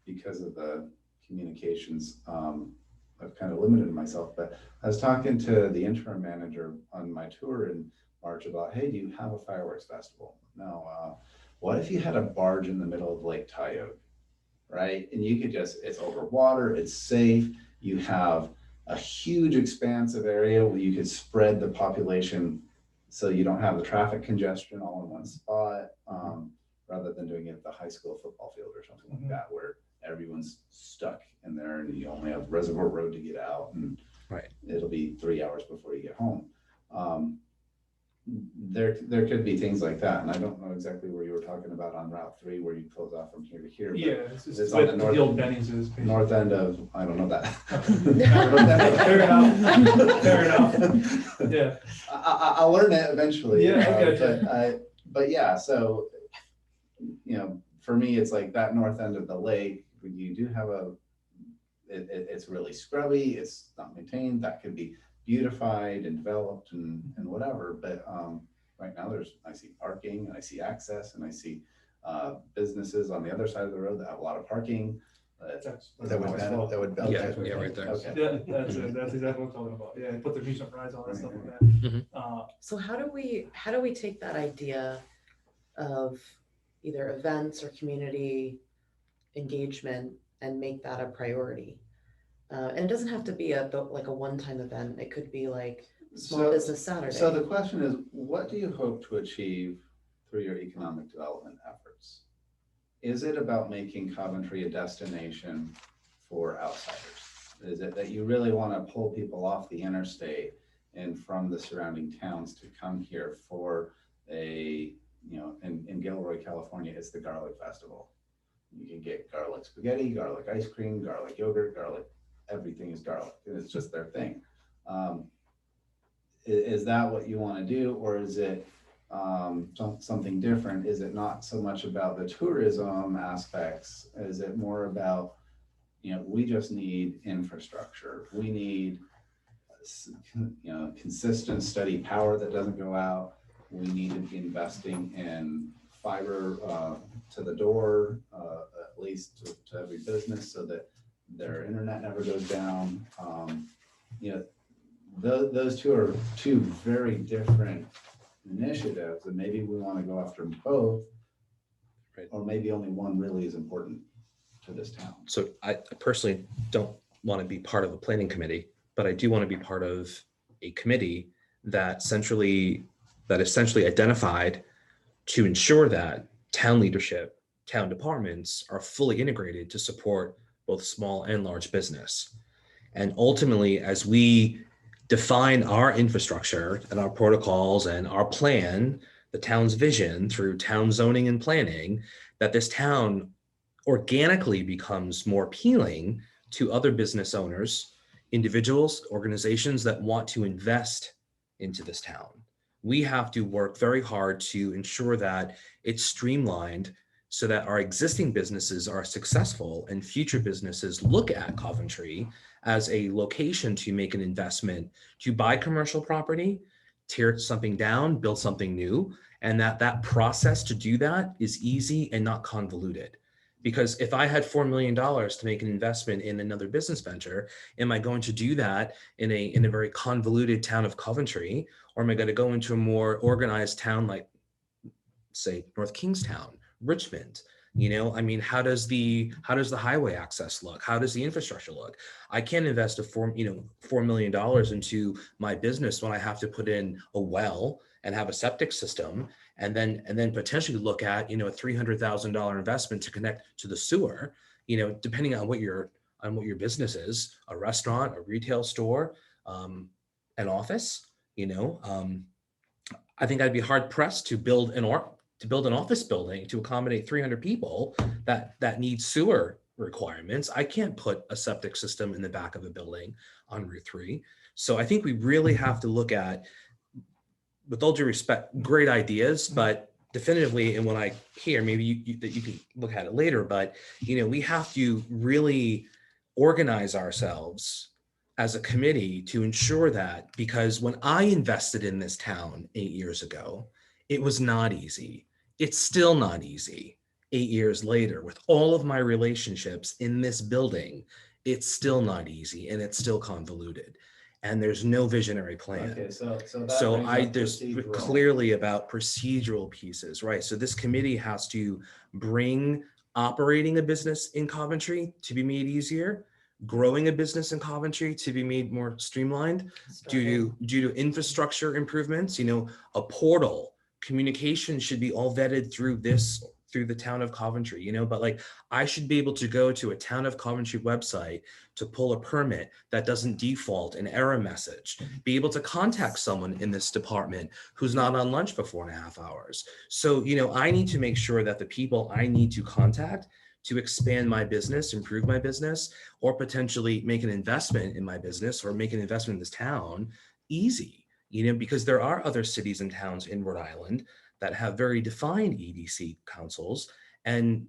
because of the communications, I've kind of limited myself. But I was talking to the interim manager on my tour in March about, hey, do you have a fireworks festival? No. What if you had a barge in the middle of Lake Tioga? Right? And you could it's over water, it's safe. You have a huge expansive area where you could spread the population so you don't have the traffic congestion all in one spot, rather than doing it at the high school football field or something like that, where everyone's stuck in there and you only have Reservoir Road to get out, and Right. it'll be 3 hours before you get home. There could be things like that, and I don't know exactly where you were talking about on Route 3, where you close off from here to here. But Yeah, it's it's on on the the old Benny's is. north end of, I don't know that. Fair enough. Fair enough. Yeah. I'll learn it eventually. Yeah, I gotcha. But yeah, so, for me, it's like that north end of the lake, you do have it's really scrubby, it's not maintained, that could be beautified and developed and whatever. But right now I see parking, and I see access, and I see businesses on the other side of the road that have a lot of parking. That would benefit. Yeah, right there. Okay. Yeah, that's it. That's exactly what I'm talking about. Yeah, put the amusement rides, all that stuff like that. So how do we take that idea of either events or community engagement and make that a priority? And it doesn't have to be like a one-time event. It could be like Small Business Saturday. So the question is, what do you hope to achieve through your economic development efforts? Is it about making Coventry a destination for outsiders? Is it that you really want to pull people off the interstate and from the surrounding towns to come here for in Gilroy, California, it's the Garlic Festival. You can get garlic spaghetti, garlic ice cream, garlic yogurt, garlic, everything is garlic. It's just their thing. Is that what you want to do, or is it something different? Is it not so much about the tourism aspects? Is it more about, we just need infrastructure. We need, consistent, steady power that doesn't go out. we need to be investing in fiber to the door, at least to every business, so that their internet never goes down. You know, those two are two very different initiatives, and maybe we want to go after both, Right. or maybe only one really is important to this town. So I personally don't want to be part of a planning committee, but I do want to be part of a committee that essentially identified to ensure that town leadership, town departments are fully integrated to support both small and large business. And ultimately, as we define our infrastructure and our protocols and our plan, the town's vision through town zoning and planning, that this town organically becomes more appealing to other business owners, individuals, organizations that want to invest into this town. We have to work very hard to ensure that it's streamlined so that our existing businesses are successful and future businesses look at Coventry as a location to make an investment, to buy commercial property, tear something down, build something new, and that process to do that is easy and not convoluted. Because if I had $4 million to make an investment in another business venture, am I going to do that in a very convoluted town of Coventry, or am I going to go into a more organized town like, say, North Kingstown, Richmond? You know, I mean, how does the highway access look? How does the infrastructure look? I can't invest $4 million into my business when I have to put in a well and have a septic system, and then potentially look at, you know, a $300,000 investment to connect to the sewer, you know, depending on what your business is, a restaurant, a retail store, an office, you know. I think I'd be hard pressed to build an office building to accommodate 300 people that need sewer requirements. I can't put a septic system in the back of a building on Route 3. So I think we really have to look at, with all due respect, great ideas, but definitively, and when I hear, maybe you can look at it later, but you know, we have to really organize ourselves as a committee to ensure that, because when I invested in this town 8 years ago, it was not easy. It's still not easy 8 years later with all of my relationships in this building. It's still not easy and it's still convoluted. And there's no visionary plan. Okay, so that So brings up there's procedural. clearly about procedural pieces, right? So this committee has to bring operating a business in Coventry to be made easier, growing a business in Coventry to be made more streamlined due to infrastructure improvements. You know, a portal, communication should be all vetted through the town of Coventry, you know, but like I should be able to go to a town of Coventry website to pull a permit that doesn't default an error message, be able to contact someone in this department who's not on lunch for 4.5 hours. So, you know, I need to make sure that the people I need to contact to expand my business, improve my business, or potentially make an investment in my business or make an investment in this town easy, you know, because there are other cities and towns in Rhode Island that have very defined EDC councils, and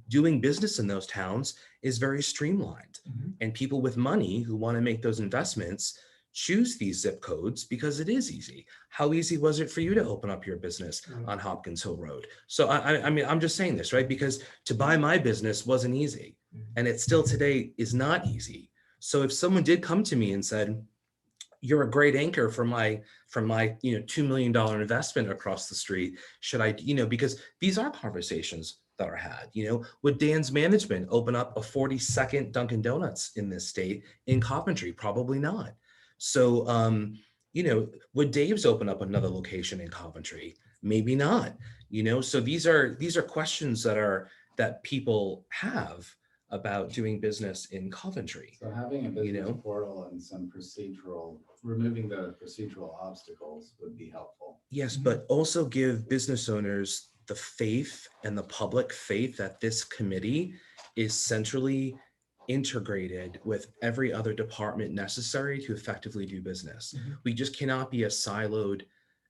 doing business in those towns is very streamlined. And people with money who want to make those investments choose these zip codes because it is easy. How easy was it for you to open up your business on Hopkins Hill Road? So I mean, I'm just saying this, right? Because to buy my business wasn't easy, and it still today is not easy. So if someone did come to me and said, you're a great anchor for my you know, $2 million investment across the street, should I, you know, because these are conversations that are had, you know, would Dan's management open up a 42nd Dunkin' Donuts in this state in Coventry? Probably not. So you know, would Dave's open up another location in Coventry? Maybe not, you know. So these are questions that people have about doing business in Coventry. So having a business You know? portal and some removing the procedural obstacles would be helpful. Yes, but also give business owners the faith and the public faith that this committee is centrally integrated with every other department necessary to effectively do business. We just cannot be a siloed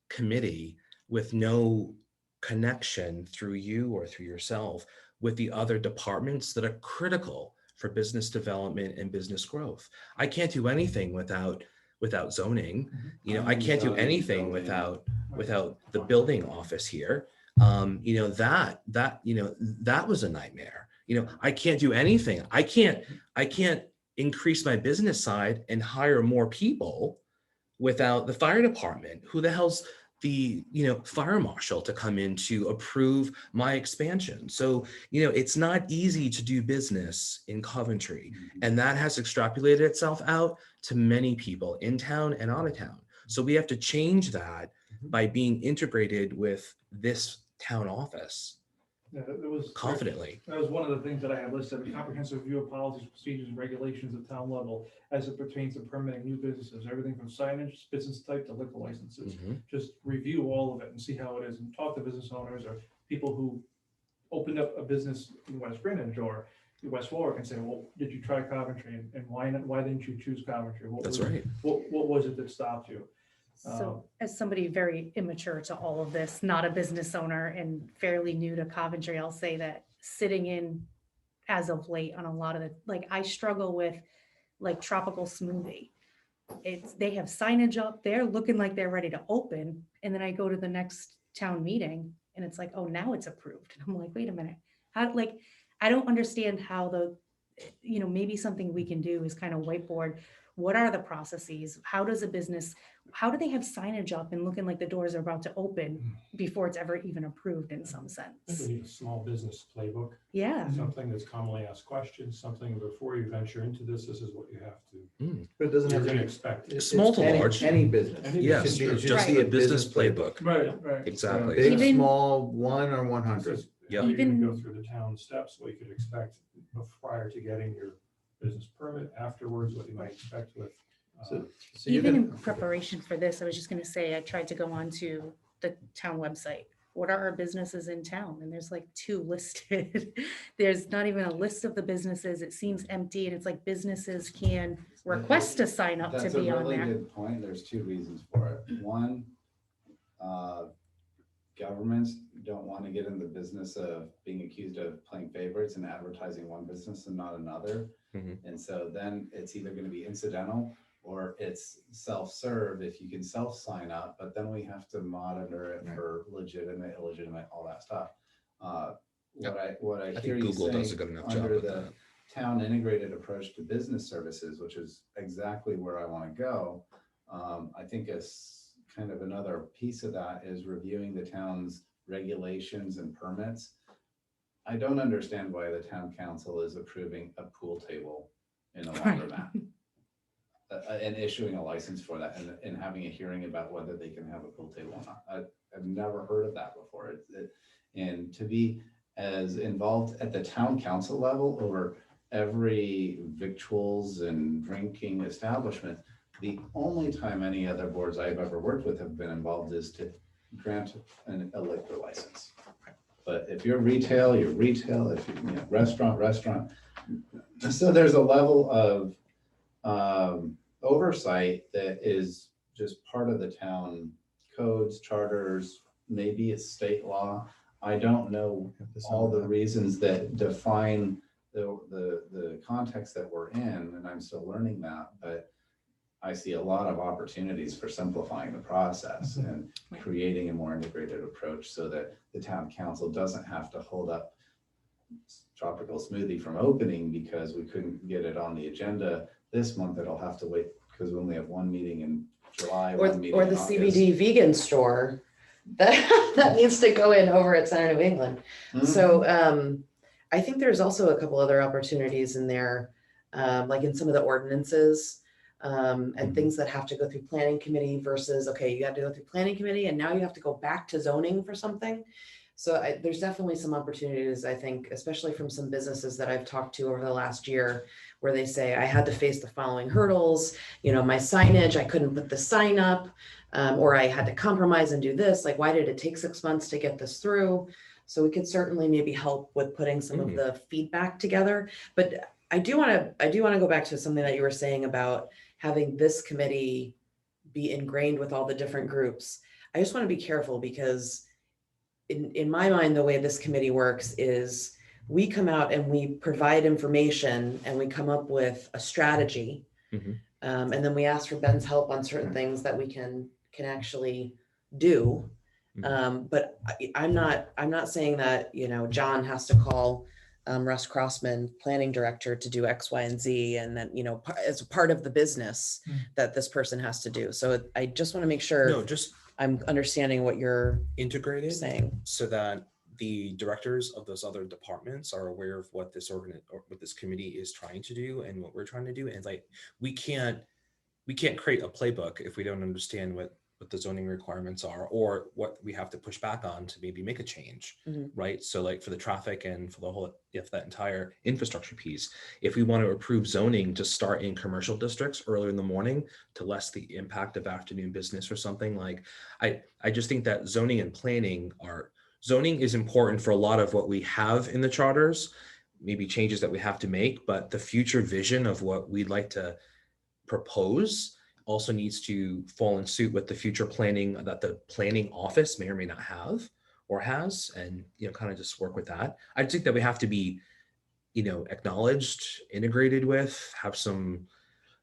committee with no connection through you or through yourself with the other departments that are critical for business development and business growth. I can't do anything without without zoning. You know, Mhm. I can't do Zoning, anything building. without the building office here. You know, that was a nightmare. You know, I can't do anything. I can't increase my business side and hire more people without the fire department. Who the hell's the, you know, fire marshal to come in to approve my expansion? So, you know, it's not easy to do business in Coventry. And that has extrapolated itself out to many people in town and out of town. So we have to change that by being integrated with this town office Yeah, it was. confidently. That was one of the things that I had listed, a comprehensive review of policies, procedures, and regulations at town level as it pertains to permitting new businesses, everything from signage, business type to liquor licenses. Mhm. Just review all of it and see how it is and talk to business owners or people who opened up a business in West Greenwich or West Warwick and say, well, did you try Coventry and why not, why didn't you choose Coventry? That's right. What was it that stopped you? So as somebody very immature to all of this, not a business owner and fairly new to Coventry, I'll say that sitting in as of late on a lot of the, like, I struggle with like tropical smoothie. They have signage up there looking like they're ready to open. And then I go to the next town meeting and it's like, oh, now it's approved. And I'm like, wait a minute. How, like, I don't understand how maybe something we can do is kind of whiteboard. What are the processes? How does a business, how do they have signage up and looking like the doors are about to open before it's ever even approved in some I think sense? we need a small business playbook, Yeah. something that's commonly asked questions, something before you venture into this is what you have to, But it doesn't you're have gonna to expect. be. Small it's to any- large. Any business. Any Yes, It should be- it should just be be a business playbook. Right, right. Exactly. Big, Even- small, 1 or 100. Yep. You're gonna Even- go through the town steps, what you could expect prior to getting your business permit, afterwards, what you might expect with. So you're Even gonna- in preparation for this, I was just gonna say, I tried to go on to the town website. What are our businesses in town? And there's like 2 listed. There's not even a list of the businesses. It seems empty and it's like businesses can request to sign up to That's be a on really there. good point. There's 2 reasons for it. One, governments don't want to get in the business of being accused of playing favorites and advertising one business and not another. Mhm. And so then it's either going to be incidental or it's self-serve if you can self-sign up, but then we have to monitor it for legitimate, illegitimate, all that stuff. What I I hear think you Google does a say good enough job under with the that. town integrated approach to business services, which is exactly where I want to go. I think kind of another piece of that is reviewing the town's regulations and permits. I don't understand why the town council is approving a pool table in a laundromat. And issuing a license for that and having a hearing about whether they can have a pool table or not. I've never heard of that before. And to be as involved at the town council level over every victuals and drinking establishment, the only time any other boards I've ever worked with have been involved is to grant a liquor license. But if you're retail, you're retail. If you're restaurant. So there's a level of oversight that is just part of the town codes, charters, maybe it's state law. I don't know all the reasons that define the context that we're in, and I'm still learning that, but I see a lot of opportunities for simplifying the process and creating a more integrated approach so that the town council doesn't have to hold up tropical smoothie from opening because we couldn't get it on the agenda this month. It'll have to wait because we only have 1 meeting in July, Or 1 meeting the in August. CBD vegan store that needs to go in over at Center New England. Mhm. So I think there's also a couple other opportunities in there, like in some of the ordinances and things that have to go through planning committee versus, okay, you have to go through planning committee and now you have to go back to zoning for something. So there's definitely some opportunities, I think, especially from some businesses that I've talked to over the last year, where they say, I had to face the following hurdles, my signage, I couldn't put the sign up, or I had to compromise and do this. Like, why did it take 6 months to get this through? So we could certainly maybe help with putting some of the feedback together. But I do want to go back to something that you were saying about having this committee be ingrained with all the different groups. I just want to be careful because in my mind, the way this committee works is we come out and we provide information and we come up with a strategy. Mhm. And then we asked for Ben's help on certain things that we can actually do. But I'm not saying that, you know, John has to call Russ Crossman, planning director, to do X, Y, and Z, and then, you know, as a part of the business that this person has to do. So I just want to make sure No, just I'm understanding what you're integrated saying. so that the directors of those other departments are aware of what this or what this committee is trying to do and what we're trying to do. And like, we can't create a playbook if we don't understand what the zoning requirements are or what we have to push back on to maybe make a change. Mhm. Right. So like for the traffic and for the whole, if that entire infrastructure piece, if we want to approve zoning to start in commercial districts earlier in the morning to less the impact of afternoon business or something, like I just think that zoning and planning zoning is important for a lot of what we have in the charters, maybe changes that we have to make, but the future vision of what we'd like to propose also needs to fall in suit with the future planning that the planning office may or may not have or has, and, you know, kind of just work with that. I think that we have to be, you know, acknowledged, integrated with, have some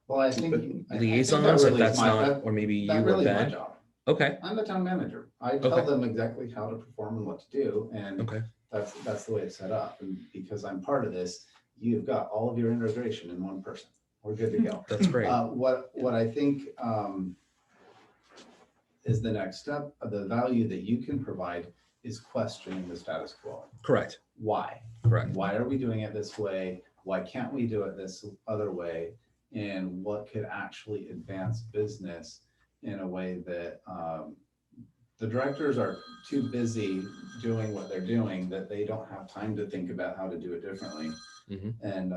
Well, I think that liaisons, if really is that's my, not, that, or maybe that you or really is my Ben. job. Okay, I'm the town manager. I tell Okay. them exactly how to perform and what to do, and okay. that's the way it's set up. And because I'm part of this, you've got all of your integration in one person. We're good to go. That's great. What I think is the next step, the value that you can provide is questioning the status quo. Correct. Why? Correct. Why are we doing it this way? Why can't we do it this other way? And what could actually advance business in a way that the directors are too busy doing what they're doing that they don't have time to think about how to do it differently. Mhm. And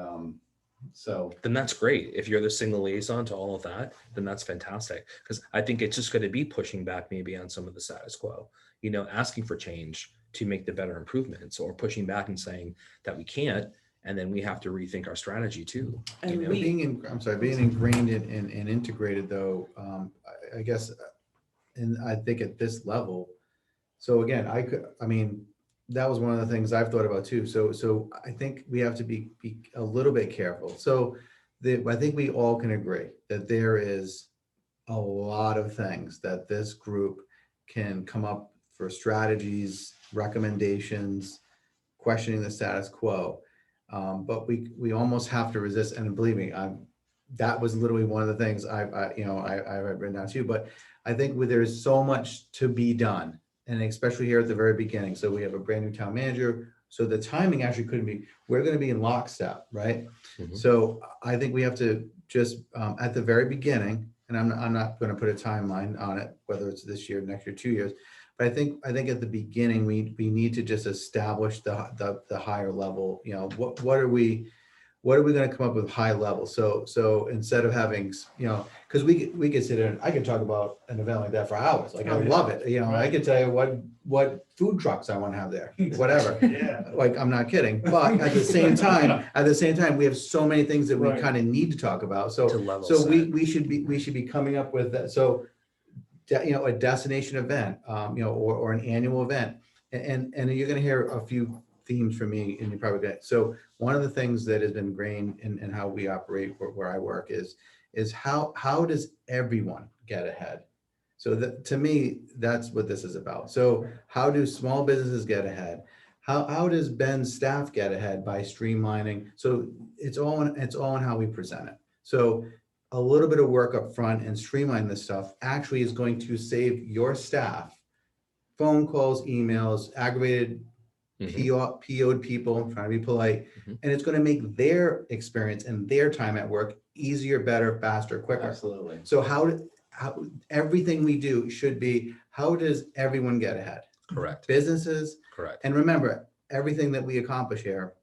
so Then that's great. If you're the single liaison to all of that, then that's fantastic. Because I think it's just going to be pushing back maybe on some of the status quo, you know, asking for change to make the better improvements, or pushing back and saying that we can't, and then we have to rethink our strategy too. And You know? we- Being ingrained and integrated though, I guess, and I think at this level, so again, that was one of the things I've thought about too. So I think we have to be a little bit careful. So I think we all can agree that there is a lot of things that this group can come up for strategies, recommendations, questioning the status quo. But we almost have to resist. And believe me, that was literally one of the things I have written down too. But I think there's so much to be done, and especially here at the very beginning. So we have a brand new town manager. So the timing actually couldn't be. We're going to be in lockstep, right? Mhm. So I think we have to just at the very beginning, and I'm not going to put a timeline on it, whether it's this year, next year, 2 years. But I think at the beginning we need to just establish the higher level. You know, what are we going to come up with high level? So instead of having, you know, because we could sit in, I could talk about an event like that for hours. Like I love it. You know, I could tell you what food trucks I want to have there, whatever. Yeah. Like I'm not kidding. But at the same time, we have so many things that we Right. kind of need to talk about. So To level so set. we should be coming up with that. So a destination event, or an annual event. And you're going to hear a few themes from me, and you probably get. So one of the things that has been ingrained in how we operate where I work is how does everyone get ahead? So that, to me, that's what this is about. So how do small businesses get ahead? How does Ben's staff get ahead by streamlining? So it's all in how we present it. So a little bit of work up front and streamline this stuff actually is going to save your staff phone calls, emails, aggravated Mhm. PO'd people, trying to be polite, Mhm. and it's going to make their experience and their time at work easier, better, faster, quicker. absolutely. So how everything we do should be, how does everyone get ahead? Correct. Businesses, Correct. and remember, everything that we accomplish here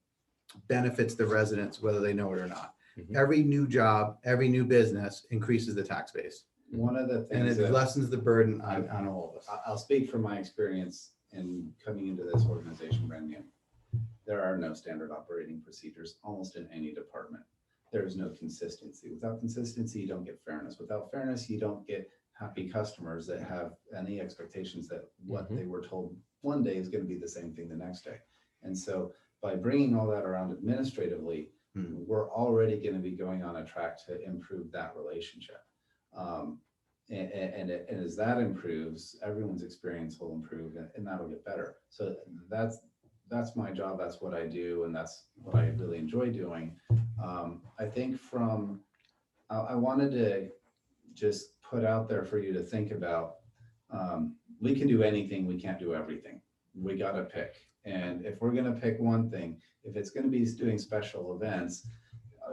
benefits the residents, whether they know it or not. Mhm. Every new job, every new business increases the tax base, One of the and things it that lessens the burden on all of us. I'll speak from my experience in coming into this organization brand new. There are no standard operating procedures almost in any department. There is no consistency. Without consistency, you don't get fairness. Without fairness, you don't get happy customers that have any expectations that what Mhm. they were told one day is going to be the same thing the next day. And so by bringing all that around administratively, we're already going to be going on a track to improve that relationship. And as that improves, everyone's experience will improve, and that'll get better. So that's my job. That's what I do, and that's what I really enjoy doing. I think I wanted to just put out there for you to think about. We can do anything. We can't do everything. We got to pick. And if we're going to pick one thing, if it's going to be doing special events,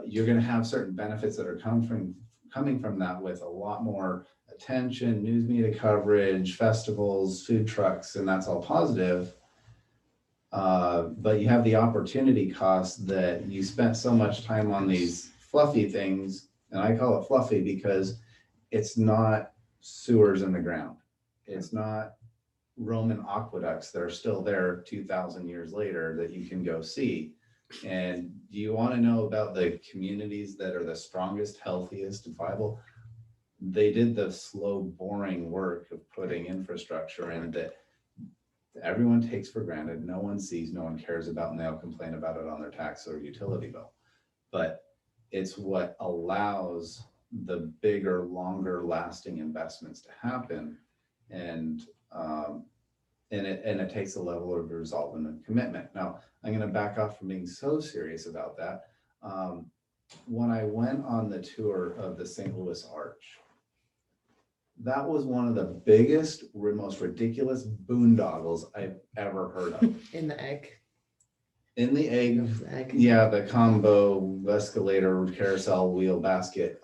you're going to have certain benefits that are coming from that, with a lot more attention, news media coverage, festivals, food trucks, and that's all positive. But you have the opportunity cost that you spent so much time on these fluffy things, and I call it fluffy because it's not sewers in the ground. It's not Roman aqueducts that are still there 2,000 years later that you can go see. And do you want to know about the communities that are the strongest, healthiest, and viable? They did the slow, boring work of putting infrastructure in that everyone takes for granted. No one sees, no one cares about, and they'll complain about it on their tax or utility bill. But it's what allows the bigger, longer lasting investments to happen. And it takes a level of resolve and commitment. Now, I'm going to back off from being so serious about that. When I went on the tour of the St. Louis Arch, that was one of the biggest, most ridiculous boondoggles I've ever heard of. In the egg. In the egg, The egg. yeah, the combo escalator, carousel, wheel, basket.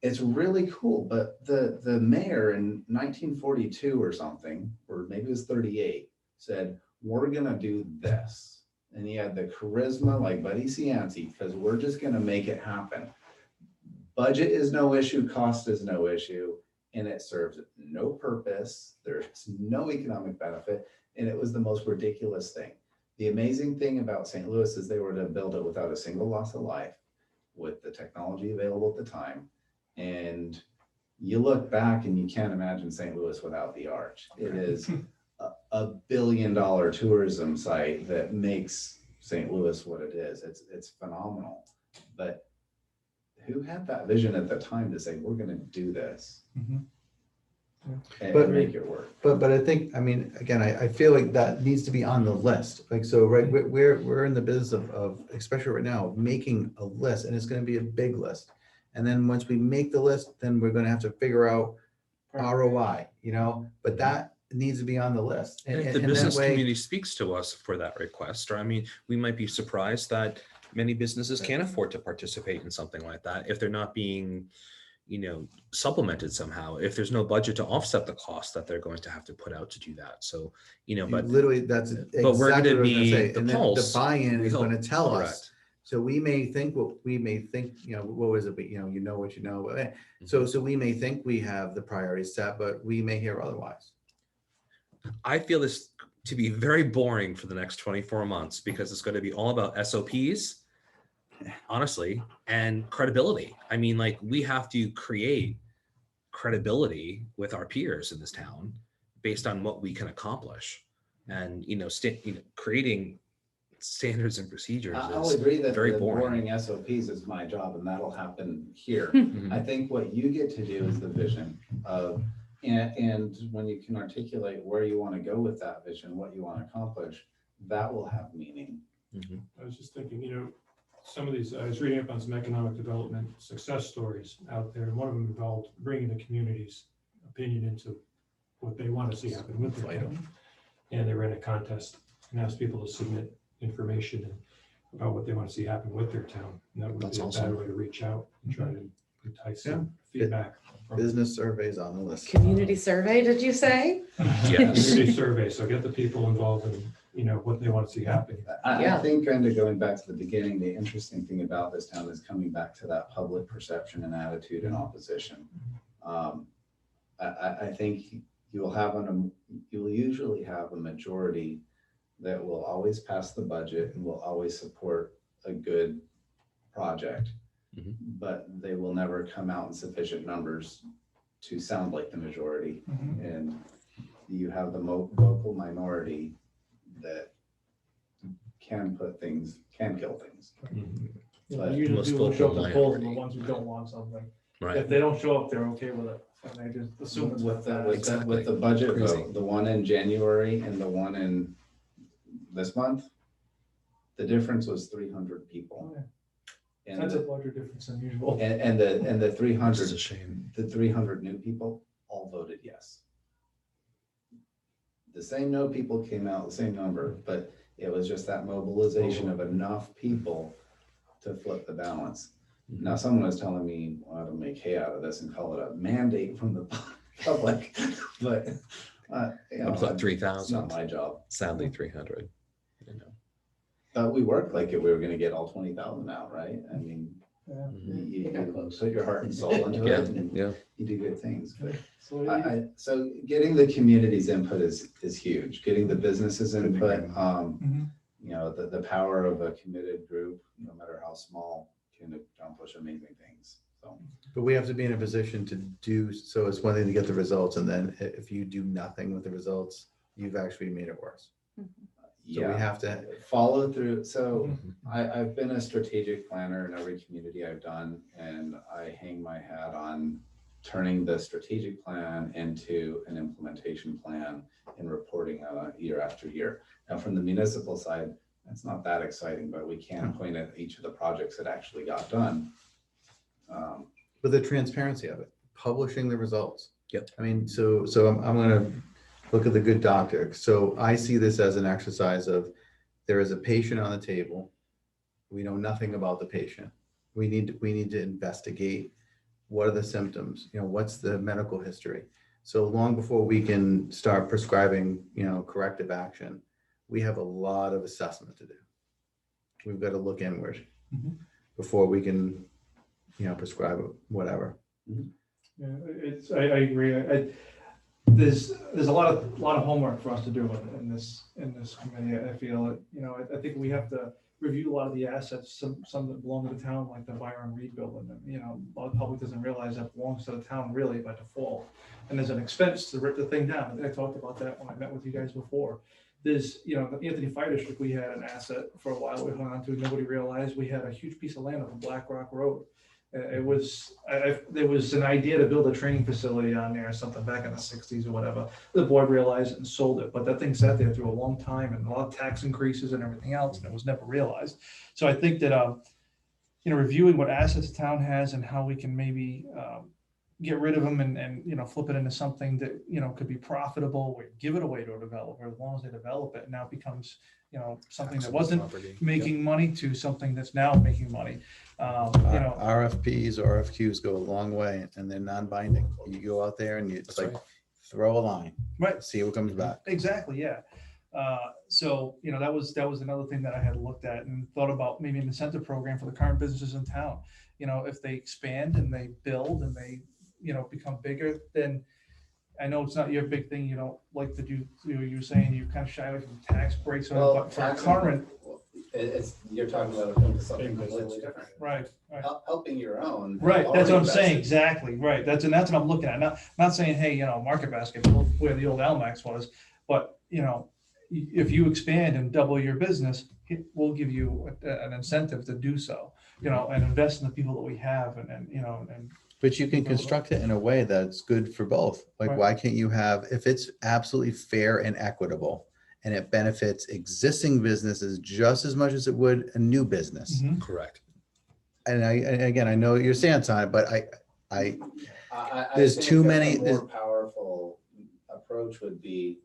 It's really cool, but the mayor in 1942 or something, or maybe it was 38, said, we're gonna do this. And he had the charisma like Buddy Cianci, because we're just gonna make it happen. Budget is no issue, cost is no issue, and it serves no purpose. There's no economic benefit, and it was the most ridiculous thing. The amazing thing about St. Louis is they were to build it without a single loss of life, with the technology available at the time. And you look back and you can't imagine St. Louis without the Arch. It is a $1 billion tourism site that makes St. Louis what it is. It's phenomenal. But who had that vision at the time to say, we're going to do this and make it work? But I think, I mean, again, I feel like that needs to be on the list. Like, so, right, we're in the business of, especially right now, making a list, and it's going to be a big list. And then once we make the list, then we're going to have to figure out ROI, but that needs to be on the list. And if the business community speaks to us for that request, or I mean, we might be surprised that many businesses can't afford to participate in something like that if they're not being, supplemented somehow, if there's no budget to offset the cost that they're going to have to put out to do that. So, but literally, that's exactly but we're going to what I was be gonna say. the And pulse. then the buy-in is going to tell us. Correct. So we may think what we may think, what was it, but you know what you know. So we may think we have the priorities set, but we may hear otherwise. I feel this to be very boring for the next 24 months because it's going to be all about SOPs, honestly, and credibility. I mean, like, we have to create credibility with our peers in this town based on what we can accomplish, and creating standards and procedures. I'll agree that very the boring. boring SOPs is my job, and that'll happen here. Mhm. I think what you get to do is the vision of, and when you can articulate where you want to go with that vision, what you want to accomplish, that will have meaning. I was just thinking, some of these, I was reading up on some economic development success stories out there, and one of them involved bringing the community's opinion into what they want to see happen with their town. And they ran a contest and asked people to submit information about what they want to see happen with their town. And that would That's be a awesome. bad way to reach out and try to entice some feedback. From Business surveys on the list. Community survey, did you say? Yes. Community survey, so get the people involved in, what they want to see happen. I Yeah. think, kind of going back to the beginning, the interesting thing about this town is coming back to that public perception and attitude and opposition. I think you'll usually have a majority that will always pass the budget and will always support a good project, Mhm. but they will never come out in sufficient numbers to sound like the majority. And you have the vocal minority that can kill things. You But usually most people who show up vocal to polls are the minority. ones who don't want something. Right. If they don't show up, they're okay with it, and they just assume it's With gonna the, pass. with the budget Crazy. vote, the one in January and the one in this month, the difference was 300 people. Oh, yeah. And That's a the, larger difference than usual. and the Which is a 300, shame. the 300 new people all voted yes. The same no people came out, the same number, but it was just that mobilization of enough people to flip the balance. Now, someone was telling me, well, to make hay out of this and call it a mandate from the public, but you know, What about it's 3,000? not my job. Sadly, 300. You know. But we worked like we were gonna get all 20,000 out, right? I mean, Yeah. Mhm. you put your heart and soul into Yeah, it and yeah. you do good things. But So you- so getting the community's input is huge. Getting the businesses input, Mhm. you know, the power of a committed group, no matter how small, can accomplish amazing things. So, But we have to be in a position to do, so it's one thing to get the results, and then if you do nothing with the results, you've actually made it worse. So we yeah, have to, follow through. So Mhm. I've been a strategic planner in every community I've done, and I hang my hat on turning the strategic plan into an implementation plan and reporting year after year. Now, from the municipal side, it's not that exciting, but we can point at each of the projects that actually got done. but the transparency of it, publishing the results. Yep. I mean, so I'm gonna look at the good doctor. So I see this as an exercise of, there is a patient on the table. We know nothing about the patient. We need to investigate, what are the symptoms, you know, what's the medical history? So long before we can start prescribing, you know, corrective action, we have a lot of assessment to do. We've got to look inward Mhm. before we can, you know, prescribe whatever. Yeah, I agree. There's a lot of homework for us to do in this committee. I feel, you know, I think we have to review a lot of the assets, some that belong to the town, like the Byron Reed building. And, you know, a lot of the public doesn't realize that belongs to the town really by default. And there's an expense to rip the thing down. I think I talked about that when I met with you guys before. There's, you know, the Anthony Fire District, we had an asset for a while we hung on to, nobody realized we had a huge piece of land on Black Rock Road. It was, there was an idea to build a training facility on there or something back in the 60s or whatever. The board realized it and sold it, but that thing sat there through a long time and a lot of tax increases and everything else, and it was never realized. So I think that, you know, reviewing what assets the town has and how we can maybe get rid of them and, you know, flip it into something that, you know, could be profitable, or give it away to a developer, as long as they develop it, now it becomes, you know, something that wasn't making money to something that's now making money. You know, RFPs, RFQs go a long way, and they're non-binding. You go out there and it's That's like, right. throw a line, right. see what comes back. Exactly, yeah. So, you know, that was another thing that I had looked at and thought about, maybe an incentive program for the current businesses in town. You know, if they expand and they build and they, you know, become bigger, then I know it's not your big thing, you don't like to do, you were saying you kind of shy away from tax breaks, Well, but for tax- current, you're talking about into something completely different. right. Helping your own. Right, that's what I'm already saying, invested. exactly, right, that's what I'm looking at, not saying, hey, you know, Market Basket, where the old Almax was, but, you know, if you expand and double your business, we'll give you an incentive to do so, you know, and invest in the people that we have, and you know, and. But you can construct it in a way that's good for both. Like, Right. why can't you have, if it's absolutely fair and equitable, and it benefits existing businesses just as much as it would a new business? Mhm. Correct. And again, I know your stance on it, but I I There's think too a many- more powerful approach would be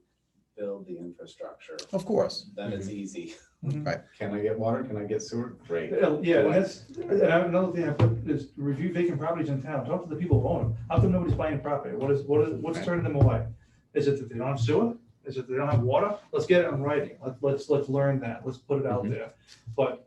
build the infrastructure. of course. Then it's easy. Mhm. Right. Can I get water? Can I get sewer? Great. Yeah, and another thing I put is review vacant properties in town, talk to the people who own them, how come nobody's buying property, what's turning them away? Is it that they don't have sewer? Is it they don't have water? Let's get it in writing, let's learn that, let's put it out there. But,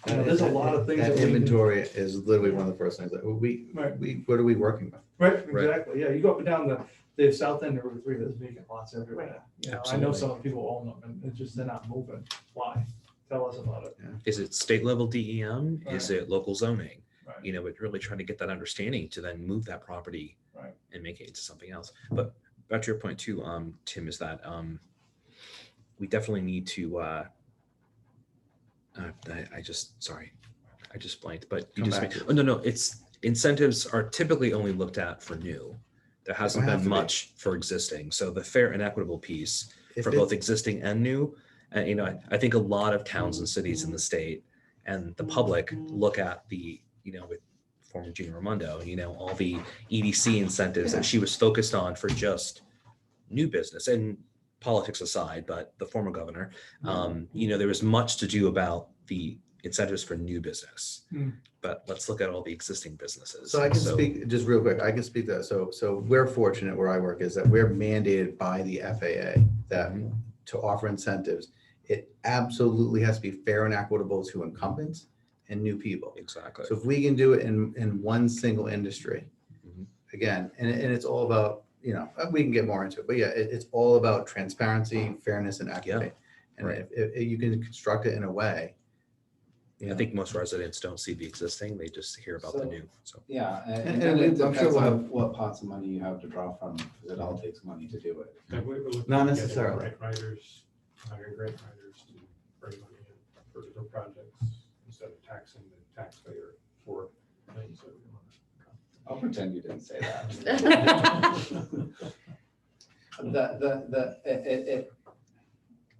you know, there's a lot of things That that we can. inventory is literally one of the first things that Right. what are we working with? Right, exactly, yeah, you go up and down the south end of Route 3, there's vacant lots everywhere. You know, I know Absolutely. some of the people own them, and it's just, they're not moving, why? Tell us about it. Is it state level DEM? Is Right. it local zoning? Right. You know, but really trying to get that understanding to then move that property Right. and make it into something else. But back to your point too, Tim, is that we definitely need to I just, sorry, I just blanked, but you Come just back made, to it. oh, no, it's incentives are typically only looked at for new. There hasn't have been to be. much for existing. So the fair and equitable piece If for both it's- existing and new, you know, I think a lot of towns and cities in the state and the public look at the, you know, with former Gina Raimondo, you know, all the EDC incentives that she was focused on for just new business and politics aside, but the former governor, you know, there was much to do about the incentives for new business. Hmm. But let's look at all the existing businesses. So I can speak just real quick. I can speak to that. So we're fortunate where I work is that we're mandated by the FAA that to offer incentives. It absolutely has to be fair and equitable to incumbents and new people. Exactly. So if we can do it in one single industry, Mhm. again, and it's all about, you know, we can get more into it, but yeah, it's all about transparency, fairness, and equity. And right. if you can construct it in a way, you I know, think most residents don't see the existing, they just hear about the So- new. So Yeah, And- and and then it I'm sure depends we'll on have- what pots of money you have to draw from, because it all takes money to do it. And we're looking Not at getting necessarily. Grant writers, hiring grant writers to bring money in for different projects instead of taxing the taxpayer for things that we want. I'll pretend you didn't say that.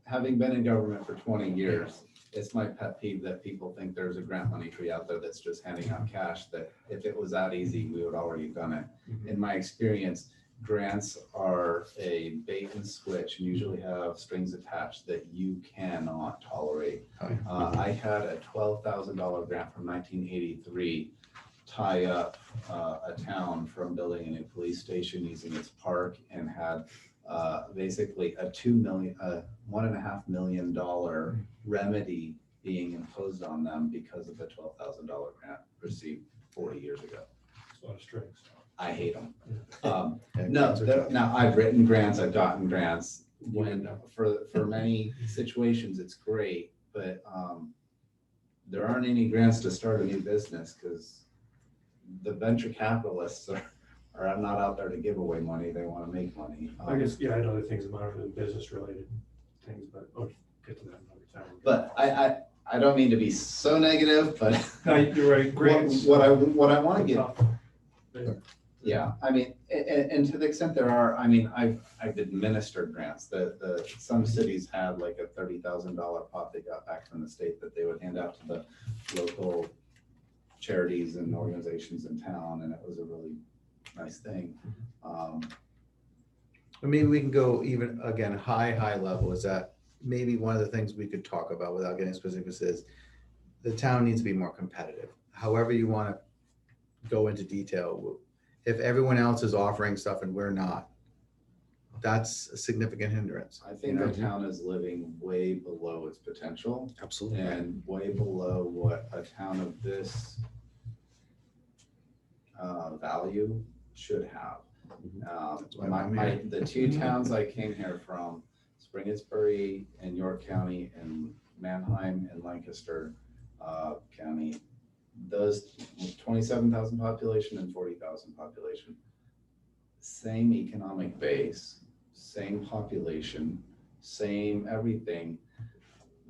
Having been in government for 20 years, it's my pet peeve that people think there's a grant money tree out there that's just handing out cash, that if it was that easy, we would already have done it. In my experience, grants are a bait and switch and usually have strings attached that you cannot tolerate. I had a $12,000 grant from 1983 tie up a town from building a new police station using its park, and had basically a $1.5 million remedy being imposed on them because of the $12,000 grant received 40 years ago. It's a lot of strings. I hate them. Yeah, No, grants are tough. now I've written grants, I've gotten grants. When for many situations, it's great, but there aren't any grants to start a new business because the venture capitalists are not out there to give away money. They want to make money. I guess, yeah, I had other things about it than business related things, but I'll get to that another time. But I don't mean to be so negative, but No, you're right, grants. what I want to get. Tough. Yeah, I mean, and to the extent there are, I mean, I've administered grants. Some cities had like a $30,000 pot they got back from the state that they would hand out to the local charities and organizations in town, and it was a really nice thing. Maybe we can go even, again, high level is that maybe one of the things we could talk about without getting specifics is the town needs to be more competitive. However you want to go into detail, if everyone else is offering stuff and we're not, that's a significant hindrance. I think the town is living way below its potential absolutely. and way below what a town of this value should have. That's why I'm here. The two towns I came here from, Springersbury and York County, and Manheim and Lancaster County, those 27,000 population and 40,000 population, same economic base, same population, same everything.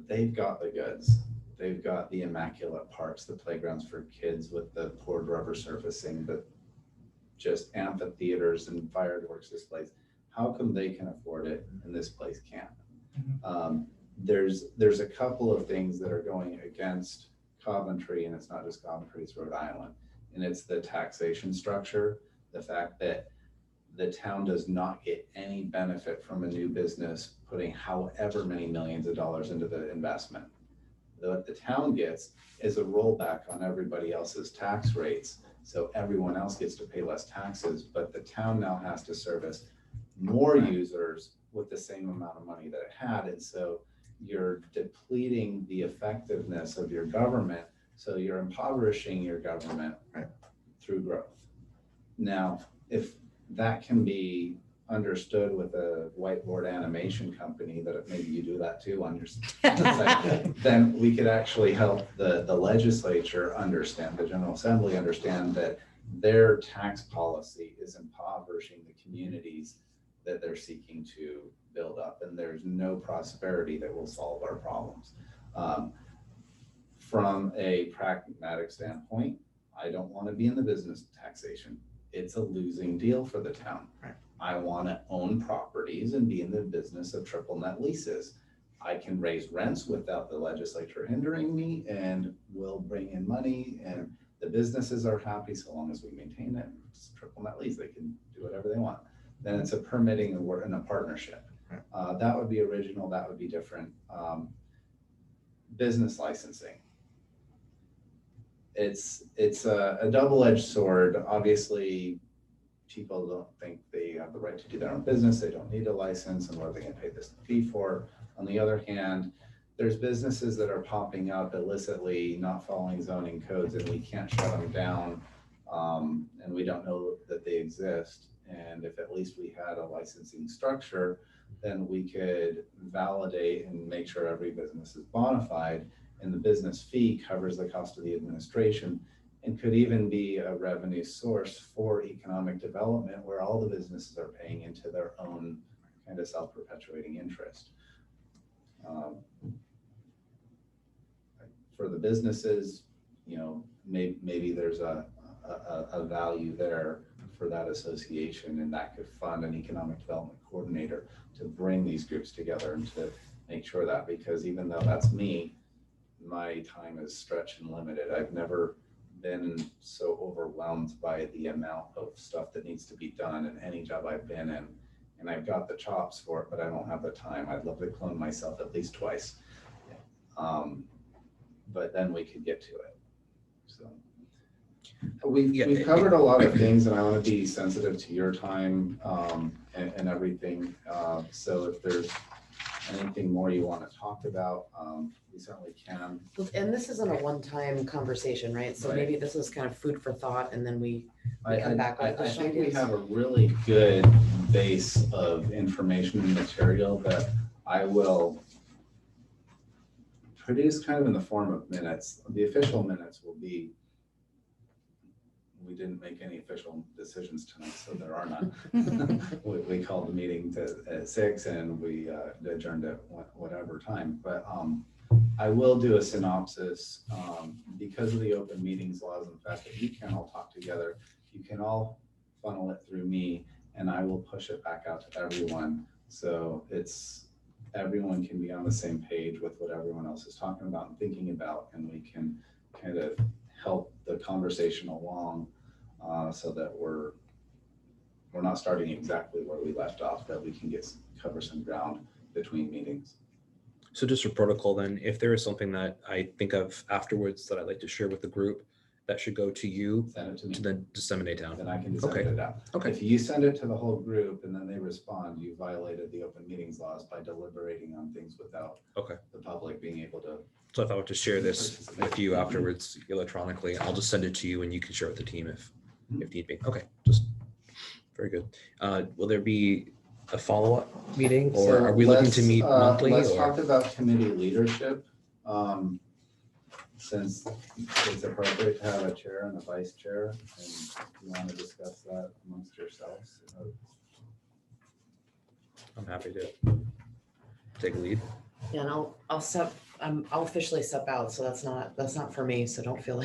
They've got the goods. They've got the immaculate parks, the playgrounds for kids with the poured rubber surfacing, the just amphitheaters and fireworks displays. How come they can afford it and this place can't? There's a couple of things that are going against Coventry, and it's not just Coventry, it's Rhode Island. And it's the taxation structure, the fact that the town does not get any benefit from a new business putting however many millions of dollars into the investment. What the town gets is a rollback on everybody else's tax rates. So everyone else gets to pay less taxes, but the town now has to service more users with the same amount of money that it had. And so you're depleting the effectiveness of your government. So you're impoverishing your government through growth. Now, if that can be understood with a whiteboard animation company, that maybe you do that too on your site, then we could actually help the legislature understand, the General Assembly understand that their tax policy is impoverishing the communities that they're seeking to build up, and there's no prosperity that will solve our problems. from a pragmatic standpoint, I don't want to be in the business taxation. It's a losing deal for the town. Right. I want to own properties and be in the business of triple net leases. I can raise rents without the legislature hindering me, and will bring in money, and the businesses are happy so long as we maintain it. It's triple net lease, they can do whatever they want. Then it's a permitting and we're in a partnership. That would be original, that would be different. Business licensing. It's a double-edged sword. Obviously, people don't think they have the right to do their own business. They don't need a license, and what are they gonna pay this fee for? On the other hand, there's businesses that are popping up illicitly, not following zoning codes, and we can't shut them down. And we don't know that they exist. And if at least we had a licensing structure, then we could validate and make sure every business is bona fide, and the business fee covers the cost of the administration, and could even be a revenue source for economic development where all the businesses are paying into their own kind of self-perpetuating interest. For the businesses, you know, maybe there's a value there for that association, and that could fund an economic development coordinator to bring these groups together and to make sure that, because even though that's me, my time is stretched and limited. I've never been so overwhelmed by the amount of stuff that needs to be done in any job I've been in. And I've got the chops for it, but I don't have the time. I'd love to clone myself at least twice. But then we could get to it. So we've covered a lot of things, and I want to be sensitive to your time and everything. So if there's anything more you want to talk about, we certainly can. And this isn't a one-time conversation, right? So Right. maybe this is kind of food for thought, and then we come back with I additional think we ideas. have a really good base of information and material that I will produce kind of in the form of minutes. The official minutes will be, we didn't make any official decisions tonight, so there are none. We called the meeting at 6 and we adjourned at whatever time. But I will do a synopsis because of the open meetings laws and the fact that you can all talk together. You can all funnel it through me, and I will push it back out to everyone. So everyone can be on the same page with what everyone else is talking about and thinking about, and we can kind of help the conversation along so that we're not starting exactly where we left off, that we can cover some ground between meetings. So just for protocol then, if there is something that I think of afterwards that I'd like to share with the group, that should go to you Send it to me, to then disseminate down. then I can disseminate it out. Okay. If you send it to the whole group and then they respond, you violated the open meetings laws by deliberating on things without Okay. the public being able to. So if I were to share this with you afterwards electronically, I'll just send it to you and you can share it with the team if need be. Okay, just very good. Will there be a follow-up meeting, or So are we looking to meet monthly? Let's or? talk about committee leadership. Since it's appropriate to have a chair and a vice chair, and you want to discuss that amongst yourselves. I'm happy to take a lead. Yeah, and I'll officially step out, so that's not for me, so don't feel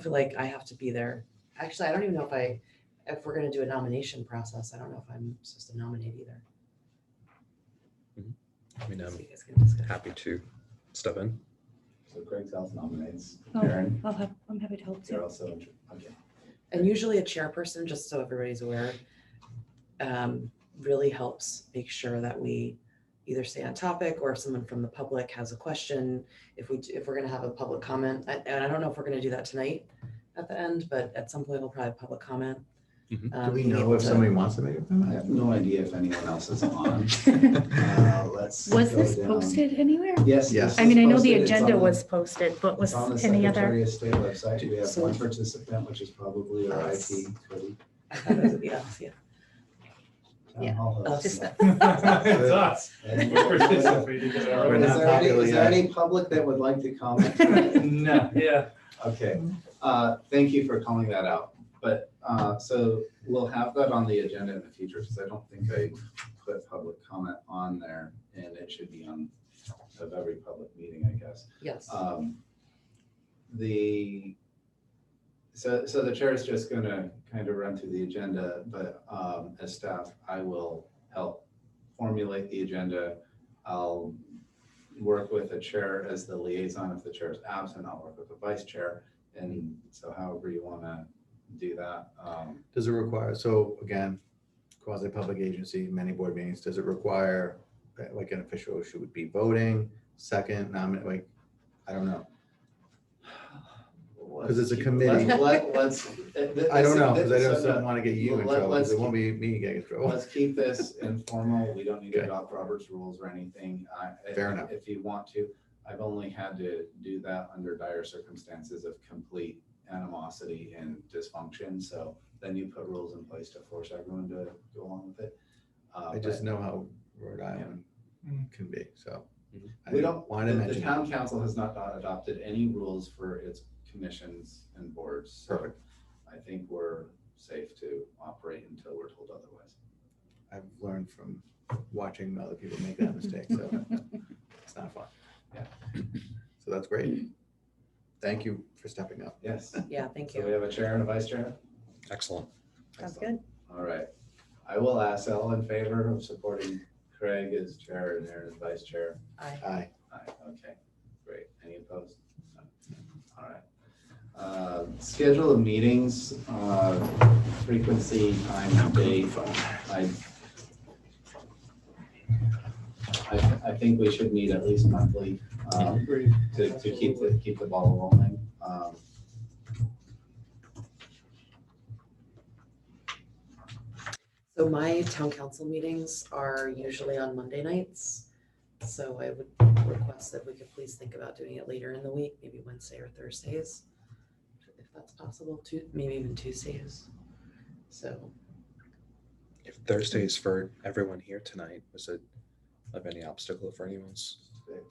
like I have to be there. Actually, I don't even know if we're gonna do a nomination process, I don't know if I'm supposed to nominate either. I mean, So I'm you guys can discuss. happy to step in. So Craig Self nominates. Oh, Aaron, I'm happy to help you're too. also, okay. And usually a chairperson, just so everybody's aware, really helps make sure that we either stay on topic, or if someone from the public has a question, if we're gonna have a public comment, and I don't know if we're gonna do that tonight at the end, but at some point we'll probably have public comment. Mhm. Do we being know able if to- somebody wants to make a I comment? have no idea if anyone else is on. Let's Was go this down. posted anywhere? Yes. Yes. this I mean, is I know the posted. It's on agenda was posted, but was It's on the any other? Secretary of State website. We have So- one participant, which is probably our Yes. IT, Cody. Yeah. Town Yeah. hall Oh, host. just It's us. And We participated in it Is already. not there any- popular is there yet. any public that would like to comment? No, yeah. Okay, thank you for calling that out. But, so we'll have that on the agenda in the future, because I don't think I put public comment on there, and it should be on of every public meeting, I guess. Yes. So the chair is just gonna kind of run through the agenda, but as staff, I will help formulate the agenda. I'll work with the chair as the liaison. If the chair is absent, I'll work with the vice chair. And so however you wanna do that. Does it require, so again, quasi-public agency, many board meetings, does it require that like an official should be voting, second, nominate, like, I don't know. Because it's a committee. Let's. I don't know, because I just So, don't want to get you in let- trouble, because let's it won't be me getting in trouble. Let's keep this informal. We don't need to Okay. adopt Robert's rules or anything. Fair enough. If you want to, I've only had to do that under dire circumstances of complete animosity and dysfunction. So then you put rules in place to force everyone to go along with it. I just But know how Rhode Island can be, so. I we don't, want to the mention. town council has not adopted any rules for its commissions and boards. So Perfect. I think we're safe to operate until we're told otherwise. I've learned from watching other people make that mistake, so it's not fun. Yeah. So that's great. Thank you for stepping up. Yes. Yeah, thank So we you. have a chair and a vice chair? Excellent. Sounds good. All right. I will ask all in favor of supporting Craig as chair and Aaron as vice chair. Aye. Aye. Aye, okay, great. Any opposed? No. All right. Schedule of meetings, frequency, time, date. I think we should meet at least monthly to keep the ball rolling. So my town council meetings are usually on Monday nights. So I would request that we could please think about doing it later in the week, maybe Wednesday or Thursdays. If that's possible, maybe even Tuesdays. So, If Thursdays for everyone here tonight, was it of any obstacle for anyone's?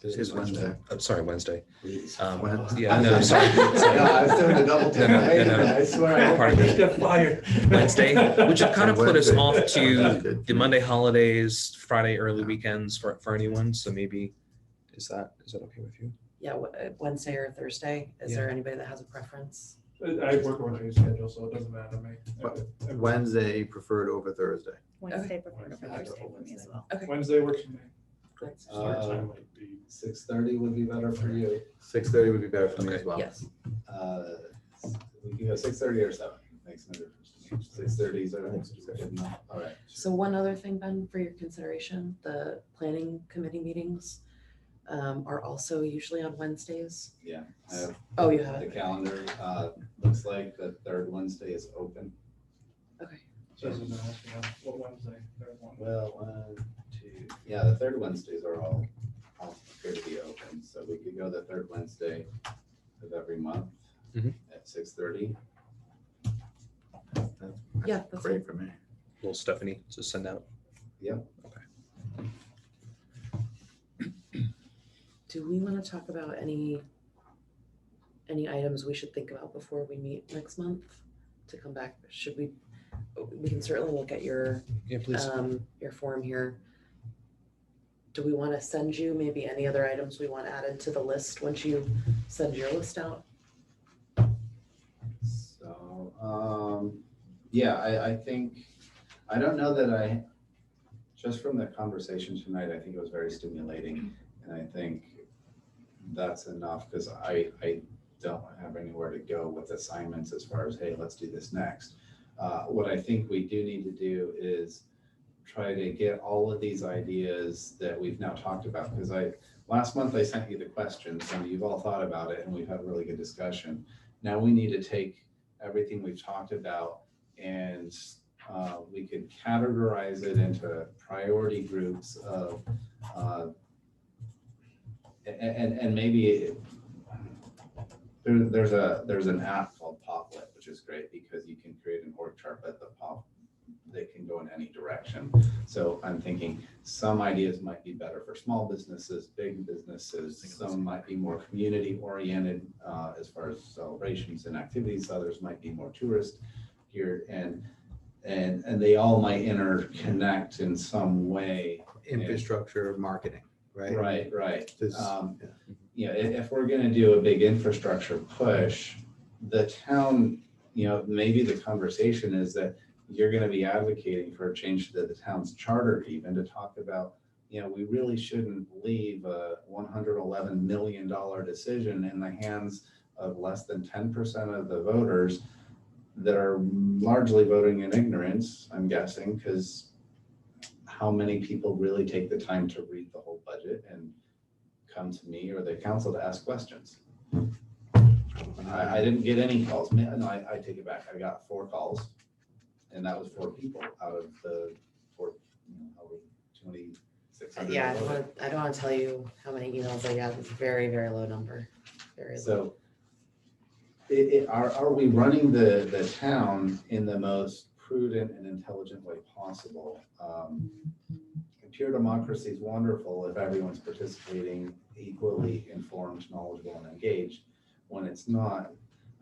This is Wednesday. I'm sorry, Wednesday. Please. Yeah, no, sorry. Yeah, I was doing a double take. No, no. I swear. Pardon me. Just got fired. Wednesday, which would kind of put us Wednesday. off That's to good. the Monday holidays, Friday early weekends for anyone. So maybe, is that okay with you? yeah, Wednesday or Thursday. Is Yeah. there anybody that has a preference? I work on your schedule, so it doesn't matter to me. Wednesday preferred over Thursday. Wednesday preferred over Okay. Thursday for me as well. Okay. Wednesday works for me. Start time might be 6:30 would be better for you. 6:30 would be better for me Okay. as well. Yes. We can go 6:30 or 7. Makes no difference to me. 6:30 is good enough. All right. So one other thing, Ben, for your consideration, the planning committee meetings are also usually on Wednesdays. Yeah. I have Oh, you have the it. calendar. Looks like the third Wednesday is open. Okay. So this is an asking, what Wednesday? Third one. Well, 1, 2. Yeah, the third Wednesdays are all appear to be open. So we could go the third Wednesday of every month Mhm. at 6:30. Yeah, that's Great for me. Will Stephanie just send out? Do we want to talk about any items we should think about before we meet next month to come back? Should we can certainly look at your Yeah, please. your form here. Do we want to send you maybe any other items we want added to the list once you send your list out? So, yeah, I think, I don't know that just from the conversation tonight, I think it was very stimulating. And I think that's enough because I don't have anywhere to go with assignments as far as, hey, let's do this next. What I think we do need to do is try to get all of these ideas that we've now talked about, because last month I sent you the questions and you've all thought about it and we've had a really good discussion. Now we need to take everything we've talked about and we could categorize it into priority groups of and maybe there's an app called Poplet, which is great because you can create an org chart, but they can go in any direction. So I'm thinking some ideas might be better for small businesses, big businesses. Some might be more community oriented as far as celebrations and activities. Others might be more tourist geared, and they all might interconnect in some way. Infrastructure, marketing, right? Right. This- you know, if we're gonna do a big infrastructure push, the town, you know, maybe the conversation is that you're gonna be advocating for a change to the town's charter even to talk about, you know, we really shouldn't leave a $111 million decision in the hands of less than 10% of the voters that are largely voting in ignorance, I'm guessing, because how many people really take the time to read the whole budget and come to me or the council to ask questions? I didn't get any calls. No, I take it back. I got 4 calls, and that was 4 people out of the 4, you know, over 2,600. Yeah, I don't want to tell you how many emails I got. It's a very, very low number. Very low. So are we running the town in the most prudent and intelligent way possible? Pure democracy is wonderful if everyone's participating equally informed, knowledgeable, and engaged. When it's not,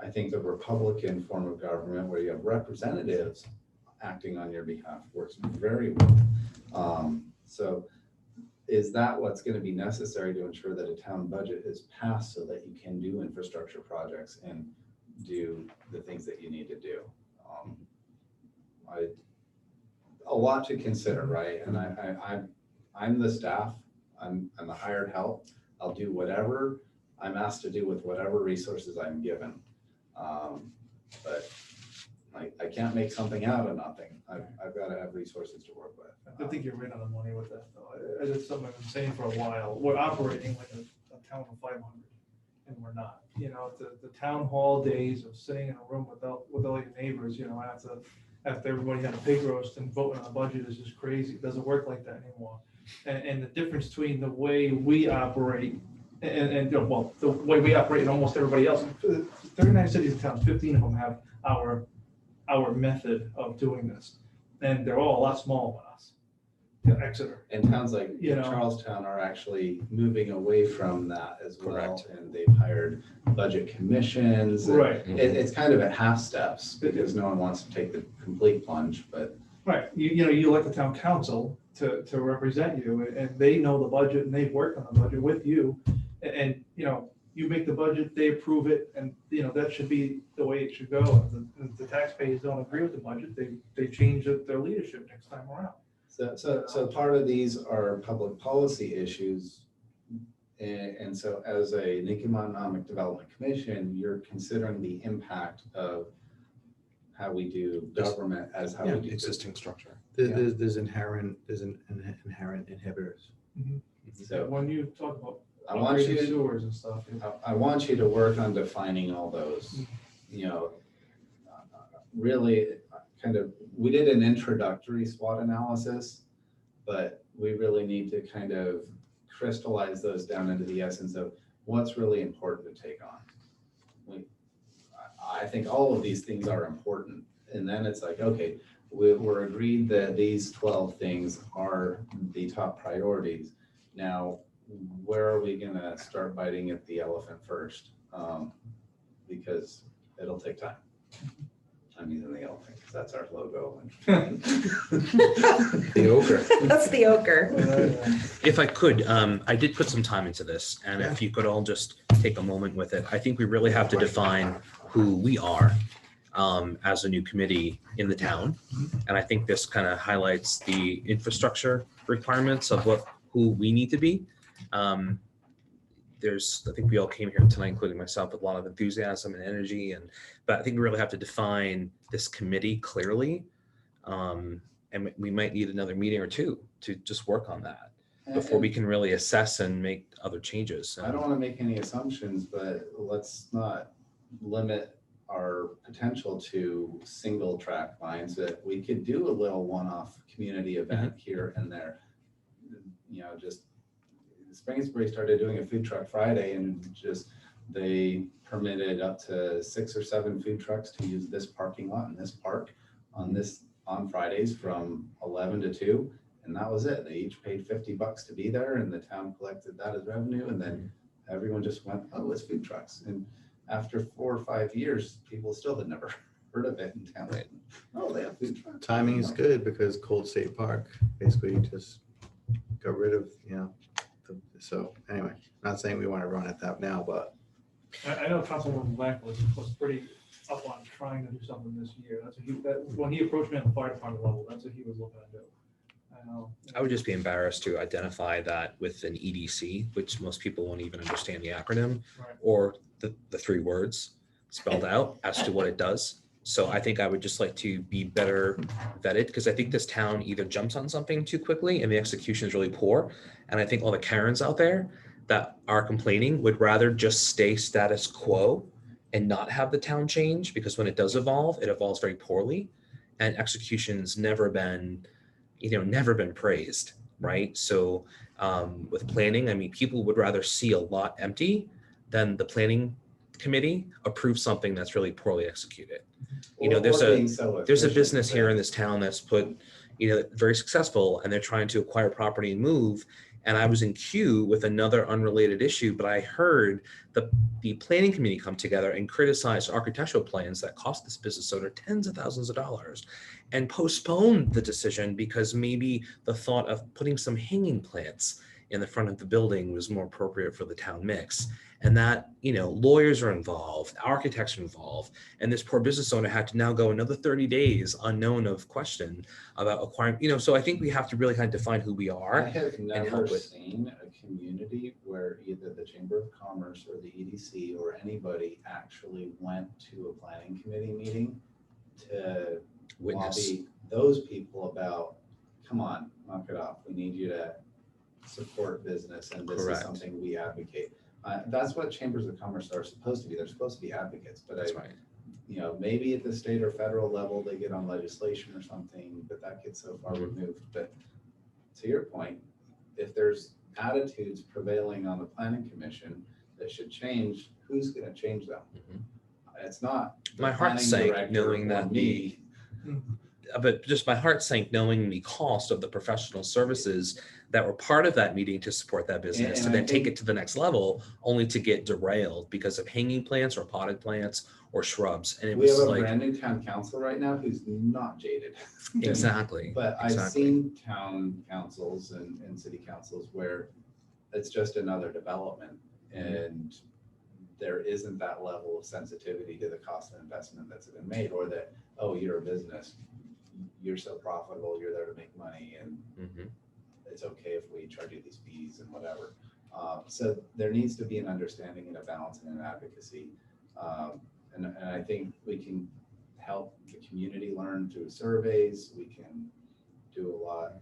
I think the Republican form of government where you have representatives acting on your behalf works very well. So is that what's going to be necessary to ensure that a town budget is passed so that you can do infrastructure projects and do the things that you need to do? A lot to consider, right? And I'm the staff. I'm the hired help. I'll do whatever I'm asked to do with whatever resources I'm given. But I can't make something out of nothing. I've got to have resources to work with. I think you're right on the money with that, though. It's something I've been saying for a while. We're operating like a town of 500, and we're not. You know, the town hall days of sitting in a room with all your neighbors, you know, after everybody had a pig roast and voting on a budget is just crazy. It doesn't work like that anymore. And the difference between the way we operate and well, the way we operate and almost everybody else, 39 cities and towns, 15 of them have our method of doing this. And they're all a lot smaller than us. You know, Exeter. And towns like You know. Charlestown are actually moving away from that as well. Correct. And they've hired budget commissions. and Right. It's kind of at half steps because no one wants to take the complete plunge, but Right, you know, you elect the town council to represent you, and they know the budget, and they've worked on the budget with you, and you know, you make the budget, they approve it, and you know, that should be the way it should go. If the taxpayers don't agree with the budget, they change their leadership next time around. so part of these are public policy issues. And so as an economic development commission, you're considering the impact of how we do government as how we do Existing structure. There's inherent inhibitors. So When you talk about I want upgrading you sewers and stuff, I want you to work on defining all those, you know, really kind of, we did an introductory SWOT analysis, but we really need to kind of crystallize those down into the essence of what's really important to take on. I think all of these things are important. And then it's like, okay, we're agreed that these 12 things are the top priorities. Now, where are we gonna start biting at the elephant first? Because it'll take time. I'm using the elephant because that's our logo. The ochre. That's the ochre. If I could, I did put some time into this, and if you could all just take a moment with it, I think we really have to define who we are as a new committee in the town. And I think this kind of highlights the infrastructure requirements of who we need to be. I think we all came here tonight, including myself, with a lot of enthusiasm and energy, but I think we really have to define this committee clearly. And we might need another meeting or two to just work on that before we can really assess and make other changes. I don't want to make any assumptions, but let's not limit our potential to single track lines. That we could do a little one-off community event here and there. You know, just Springersbury started doing a food truck Friday, and just they permitted up to 6 or 7 food trucks to use this parking lot in this park on Fridays from 11 to 2, and that was it. They each paid $50 to be there, and the town collected that as revenue, and then everyone just went, oh, it's food trucks. And after 4 or 5 years, people still had never heard of it in town. Right. Oh, they have food trucks. Timing is good because Cold State Park basically just got rid of, you know, So anyway, not saying we want to run it that now, but I know Councilman Black was pretty up on trying to do something this year. That's what when he approached me on the fire department level, that's what he was looking to do. I know. I would just be embarrassed to identify that with an EDC, which most people won't even understand the acronym Right. or the three words spelled out as to what it does. So I think I would just like to be better vetted, because I think this town either jumps on something too quickly and the execution is really poor. And I think all the Karens out there that are complaining would rather just stay status quo and not have the town change, because when it does evolve, it evolves very poorly. And execution's never been praised, right? So with planning, I mean, people would rather see a lot empty than the planning committee approve something that's really poorly executed. There's a business here in this town that's very successful, and they're trying to acquire property and move. And I was in queue with another unrelated issue, but I heard the planning committee come together and criticize architectural plans that cost this business owner tens of thousands of dollars, and postponed the decision because maybe the thought of putting some hanging plants in the front of the building was more appropriate for the town mix. And that, lawyers are involved, architects are involved, and this poor business owner had to now go another 30 days unknown of question about acquiring, so I think we have to really kind of define who we are. I have never help with- seen a community where either the Chamber of Commerce or the EDC or anybody actually went to a planning committee meeting to Witness. lobby those people about, come on, knock it off. We need you to support business, and this Correct. is something we advocate. That's what chambers of commerce are supposed to be. They're supposed to be advocates, but That's right. maybe at the state or federal level, they get on legislation or something, but that gets so far removed. But to your point, if there's attitudes prevailing on the planning commission that should change, who's going to change them? It's not the My heart planning sank director knowing or that me. but just my heart sank knowing the cost of the professional services that were part of that meeting to support that business, And to I then take think- it to the next level, only to get derailed because of hanging plants or potted plants or shrubs. And it We have was a like, brand new town council right now who's not jaded. exactly. But I've exactly. seen town councils and city councils where it's just another development, and there isn't that level of sensitivity to the cost of investment that's been made, or that, oh, you're a business, you're so profitable, you're there to make money, and Mhm. it's okay if we charge you these fees and whatever. So there needs to be an understanding and a balance and an advocacy. And I think we can help the community learn through surveys. We can do a lot.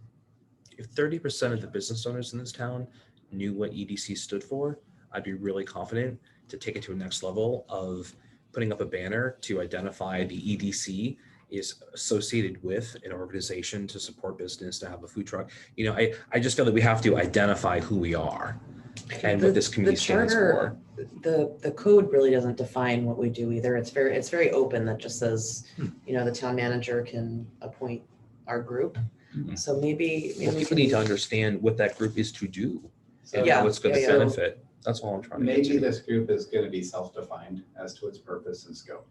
If 30% of the business owners in this town knew what EDC stood for, I'd be really confident to take it to a next level of putting up a banner to identify the EDC is associated with an organization to support business, to have a food truck. I just feel that we have to identify who we are and what this community stands for. The code really doesn't define what we do either. It's very open. That just says, the town manager can appoint our group. Mhm. So maybe Well, we people can- need to understand what that group is to do and Yeah, how it's going to yeah, yeah. benefit. That's all I'm trying to get Maybe to. this group is going to be self-defined as to its purpose and scope.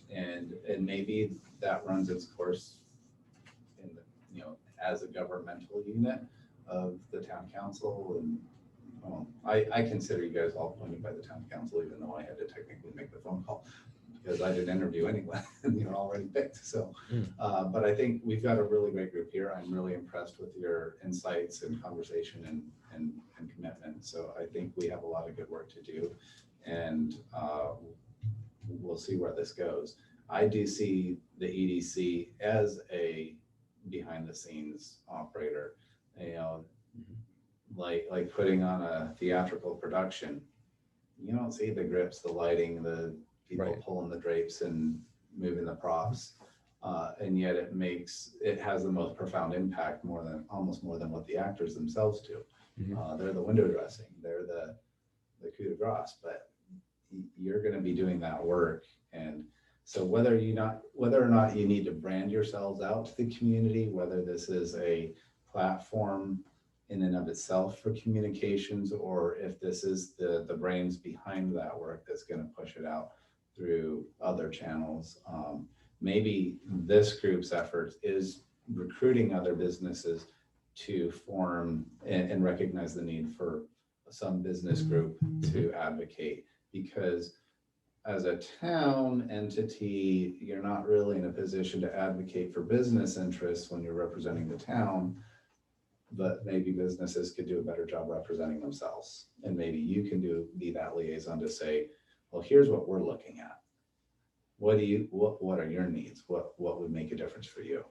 And maybe that runs its course in as a governmental unit of the town council. And I consider you guys all appointed by the town council, even though I had to technically make the phone call because I didn't interview anyone and you're already picked. So, but I think we've got a really great group here. I'm really impressed with your insights and conversation and commitment. So I think we have a lot of good work to do, and we'll see where this goes. I do see the EDC as a behind the scenes operator, like putting on a theatrical production. You don't see the grips, the lighting, the people Right. pulling the drapes and moving the props. And yet it has the most profound impact, almost more than what the actors themselves do. Mhm. They're the window dressing, they're the coup de grace, but you're going to be doing that work. And so whether or not you need to brand yourselves out to the community, whether this is a platform in and of itself for communications, or if this is the brains behind that work that's going to push it out through other channels. Maybe this group's efforts is recruiting other businesses to form and recognize the need for some business group to advocate, because as a town entity, you're not really in a position to advocate for business interests when you're representing the town, but maybe businesses could do a better job representing themselves. And maybe you can be that liaison to say, well, here's what we're looking at. What are your needs? What would make a difference for you?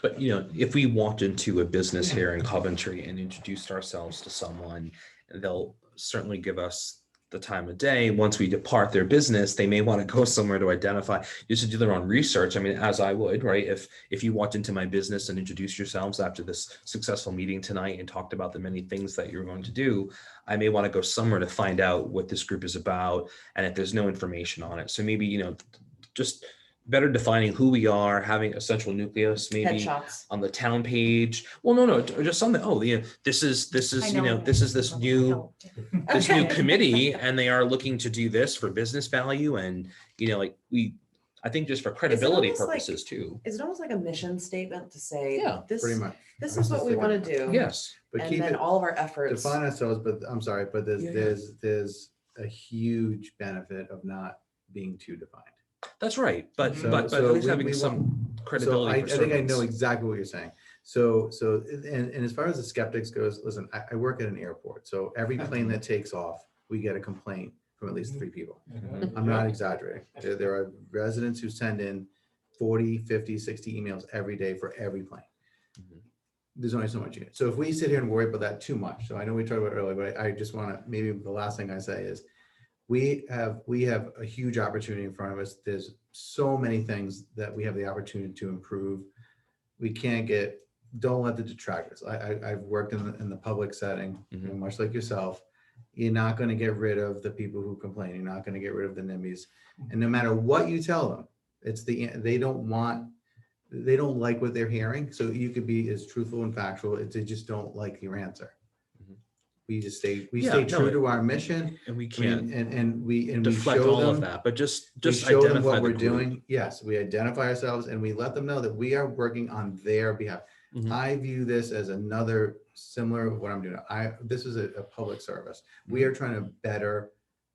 But, if we walked into a business here in Coventry and introduced ourselves to someone, they'll certainly give us the time of day. Once we depart their business, they may want to go somewhere to identify, just to do their own research. I mean, as I would, right? If you walked into my business and introduced yourselves after this successful meeting tonight and talked about the many things that you're going to do, I may want to go somewhere to find out what this group is about, and if there's no information on it. So maybe, just better defining who we are, having a central nucleus, maybe Headshots. on the town page. Well, no, just something. Oh, this is I know. this new Okay. committee, and they are looking to do this for business value, and I think just for credibility almost like- purposes too. Is it almost like a mission statement to say, Yeah, this, Pretty much. this is what we want to do? Yes. But And keep then it, all of our efforts. define ourselves, but I'm sorry, but Yeah. there's a huge benefit of not being too defined. That's right. But So- but so at least we- having we some So credibility. I for think I know servants. exactly what you're saying. So and as far as the skeptics goes, listen, I work at an airport, so every plane that takes off, we get a complaint from at least 3 people. I'm not exaggerating. There are residents who send in 40, 50, 60 emails every day for every plane. Mhm. There's only so much unit. So if we sit here and worry about that too much, so I know we talked about it earlier, but I just want to, maybe the last thing I say is we have a huge opportunity in front of us. There's so many things that we have the opportunity to improve. We can't don't let the detractors. I've worked in the public setting, much like yourself. You're not going to get rid of the people who complain. You're not going to get rid of the NIMBYs. And no matter what you tell them, they don't like what they're hearing. So you could be as truthful and factual. They just don't like your answer. Mhm. We stay Yeah, true to our mission. And we I can't mean, and we deflect show all of them, that, but just we show them identify what the we're group. doing. Yes, we identify ourselves and we let them know that we are working on their behalf. Mhm. I view this as another similar of what I'm doing. This is a public service. We are trying to better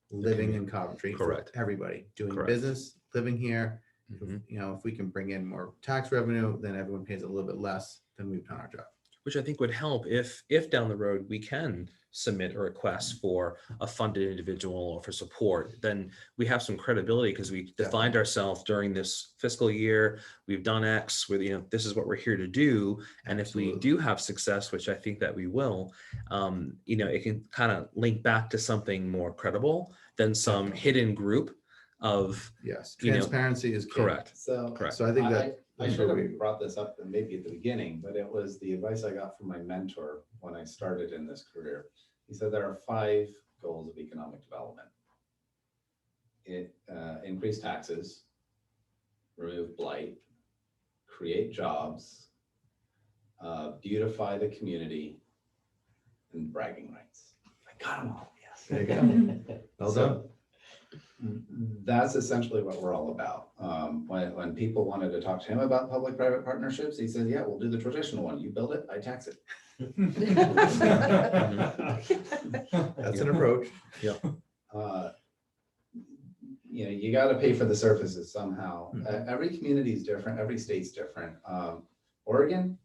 living in Coventry for Correct. everybody, doing Correct. business, living here. Mhm. If we can bring in more tax revenue, then everyone pays a little bit less, then we've done our job. Which I think would help if down the road we can submit a request for a funded individual or for support, then we have some credibility because we defined ourselves during this fiscal year. We've done X with, this is what we're here to do. And if we Absolutely. do have success, which I think that we will, it can kind of link back to something more credible than some Definitely. hidden group of, Yes, You know, transparency is key. correct. So Correct. So I think I that's should where we, have brought this up maybe at the beginning, but it was the advice I got from my mentor when I started in this career. He said there are 5 goals of economic development. Increase taxes, remove blight, create jobs, beautify the community, and bragging rights. I got them all, yes. there you go. Well done. That's essentially what we're all about. When people wanted to talk to him about public-private partnerships, he said, yeah, we'll do the traditional one. You build it, I tax it. That's an approach. You got to pay for the services somehow. Mhm. Every community is different. Every state's different. Oregon,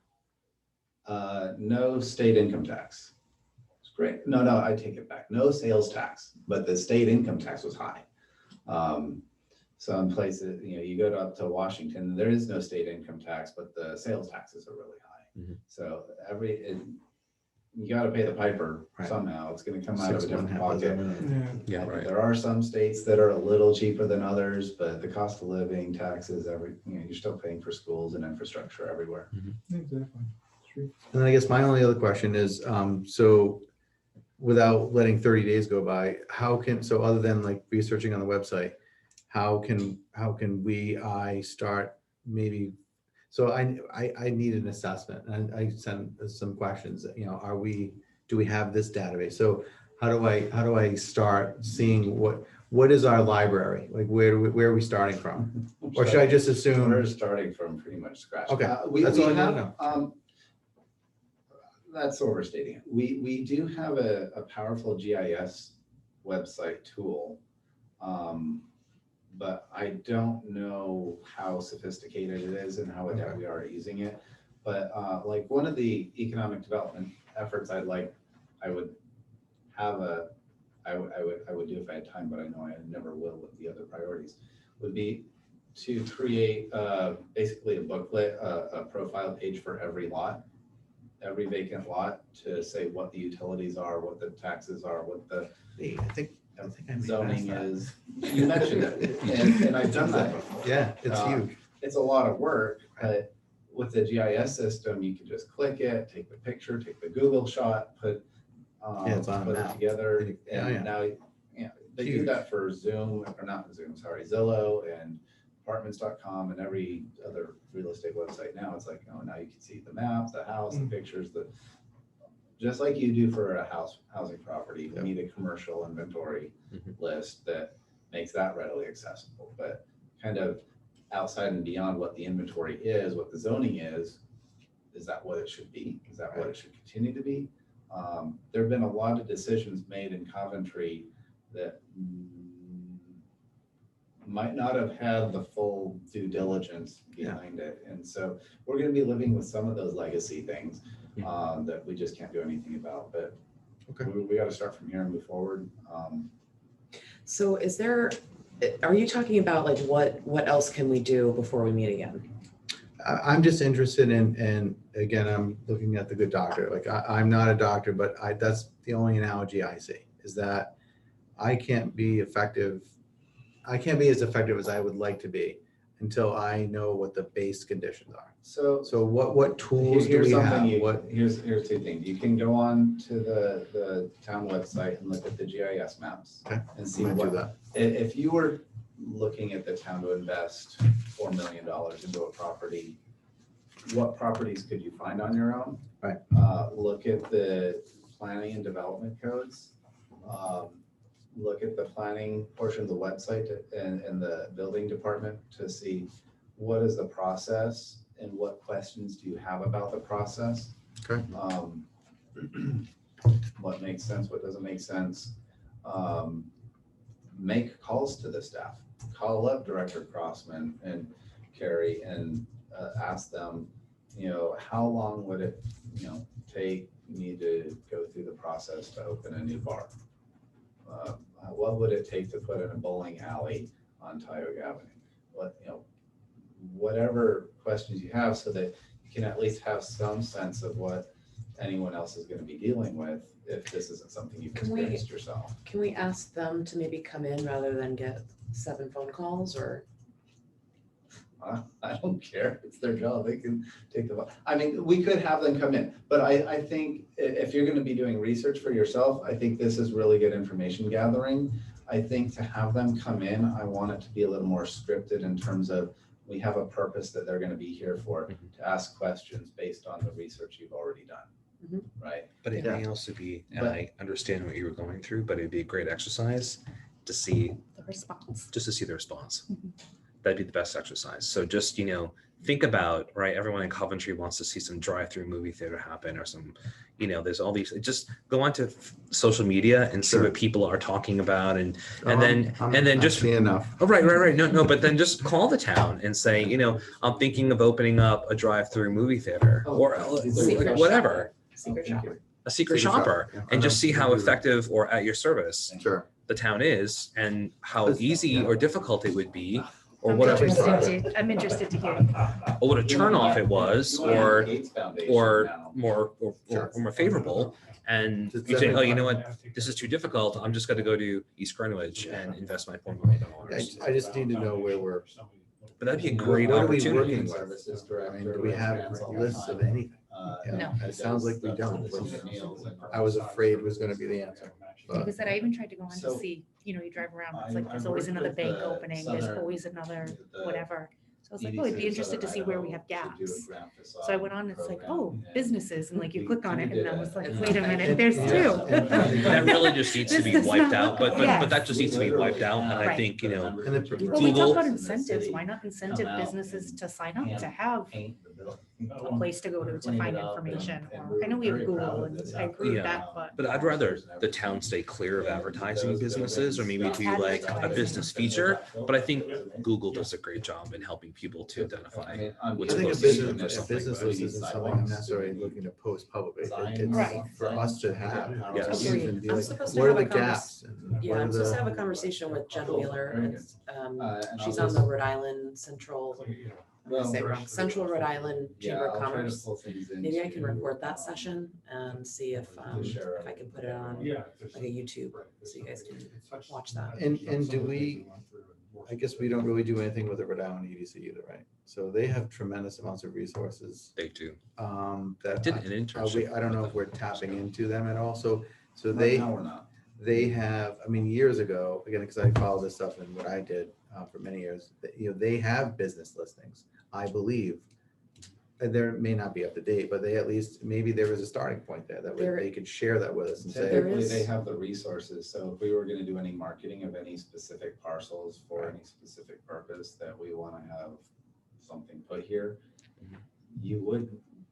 no state income tax. It's great. No, I take it back. No sales tax, but the state income tax was high. Some places, you go up to Washington, there is no state income tax, but the sales taxes are really high. Mhm. So you got to pay the piper Right. somehow. It's going to come out of a 6 different half pocket. dozen. Yeah, right. There are some states that are a little cheaper than others, but the cost of living, taxes, you're still paying for schools and infrastructure everywhere. Exactly. True. And then I guess my only other question is, so without letting 30 days go by, so other than like researching on the website, how can I start maybe, so I need an assessment and I sent some questions, do we have this database? So how do I start seeing what is our library? Like where are we starting from? Or should I just assume? We're starting from pretty much scratch. Okay, We that's all I have, need to know. That's overstating it. We do have a powerful GIS website tool. But I don't know how sophisticated it is and how adept we are at using it. But like one of the economic development efforts I would have I would do if I had time, but I know I never will with the other priorities, would be to create basically a booklet, a profile page for every lot, every vacant lot, to say what the utilities are, what the taxes are, what the I think I may zoning pass that. is. You mentioned it, and I've done that before. Yeah, it's Uh, huge. It's a lot of work, but with the GIS system, you can just click it, take the picture, take the Google shot, put Yeah, it's on a put it map. together, Yeah, and yeah. now, they do Huge. that for Zoom, or not Zoom, sorry, Zillow and apartments.com and every other real estate website now. It's like, oh, now you can see the map, the house, the pictures, just like you do for a housing property, you need a commercial inventory list that makes that readily accessible. But kind of outside and beyond what the inventory is, what the zoning is that what it should be? Is that what it should continue to be? There have been a lot of decisions made in Coventry that might not have had the full due diligence behind it. And so we're going to be living with some of those legacy things that we just can't do anything about. But we got to start from here and move forward. So are you talking about like what else can we do before we meet again? I'm just interested in, again, I'm looking at the good doctor. Like I'm not a doctor, but that's the only analogy I see, is that I can't be as effective as I would like to be until I know what the base conditions are. So what tools do we have? Here's two things. You can go on to the town website and look at the GIS maps and see I'm gonna do what, that. if you were looking at the town to invest $4 million into a property, what properties could you find on your own? Right. Look at the planning and development codes. Look at the planning portion of the website and the building department to see what is the process and what questions do you have about the process. Okay. What makes sense, what doesn't make sense. Make calls to the staff. Call up Director Crossman and Carrie and ask them, how long would it, take me to go through the process to open a new bar? What would it take to put in a bowling alley on Tioga Avenue? Whatever questions you have, so that you can at least have some sense of what anyone else is going to be dealing with if this isn't something you've experienced yourself. Can we ask them to maybe come in rather than get 7 phone calls, or? I don't care. It's their job. They can take the, we could have them come in, but I think if you're going to be doing research for yourself, I think this is really good information gathering. I think to have them come in, I want it to be a little more scripted in terms of, we have a purpose that they're going to be here for, to ask questions based on the research you've already done. Right. But it may also be, and I understand what you were going through, but it'd be a great exercise to see The response. just to see the response. That'd be the best exercise. So just, think about, right, everyone in Coventry wants to see some drive-through movie theater happen, or some, there's all these, just go onto social media and see what people are talking about, and then just enough. Oh, right. No, but then just call the town and say, I'm thinking of opening up a drive-through movie theater, or Secret whatever, Secret shopper. a secret Secret shopper, shopper, yeah. and just see how We'll do that. effective or at your service Sure. the town is, and how That's- easy yeah. or difficult it would be, or I'm whatever, interested to hear. or what a turn off it was, or Gates Foundation or now. more Sure. more favorable. And It's you say, oh, you know what, definitely- this is too difficult. I'm just going to go to East Greenwich and invest my $4 million. I just need to know where we're. But that'd be a great What are we opportunity. working with? Services I mean, director, do we have Mansell, lists of anything? No. It sounds like we don't, which I was afraid was going to be the answer. Like I said, I even tried to go on So, to see, you drive around, it's I- like, there's I always worked another with bank the opening, there's Southern- always another the- whatever. So I was like, oh, I'd be interested to see where we have gaps. So I went on, it's like, oh, businesses, and like you click on it, and I was like, wait a minute, there's two. That really just needs to be This does wiped not out, look- but Yes. that just needs to be wiped out, and I Right. think, you know, And the- Well, we Google- talk about incentives. Why not incentive businesses to sign up to have a place to go to find information? Or I know we have Google, and I agree with Yeah. that, but I'd rather the town stay clear of advertising businesses, or maybe do like a business feature, but I think Google does a great job in helping people to identify I what's think a close to you for business, a something, business but- list isn't something I'm necessarily looking to post publicly. It's Right. for us to have. Yes. to use and be I'm like, supposed to what are have the a convers- gaps? and Yeah, what are I'm supposed to the- have a conversation with Jen Wheeler, and And she's I'll on the Rhode Island Central, I'm gonna say it Well, wrong, Central Rhode Island Chamber of I'll try to Commerce. pull things Maybe I can into, record that session and see if I can put it on Yeah. like a YouTube, so you guys can watch that. And do we, I guess we don't really do anything with the Rhode Island EDC either, right? So they have tremendous amounts of resources. They do. I That did an internship. I don't know if we're tapping into them at all. So Right they, now we're not. they have, I mean, years ago, again, because I follow this stuff and what I did for many years, you know, they have business listings, I believe. And there may not be up to date, but they at least, maybe there was a starting point there that There- they could share that with us and say, There Typically, is- they have the resources, so if we were gonna do any marketing of any specific parcels for any specific purpose that we wanna have something put here,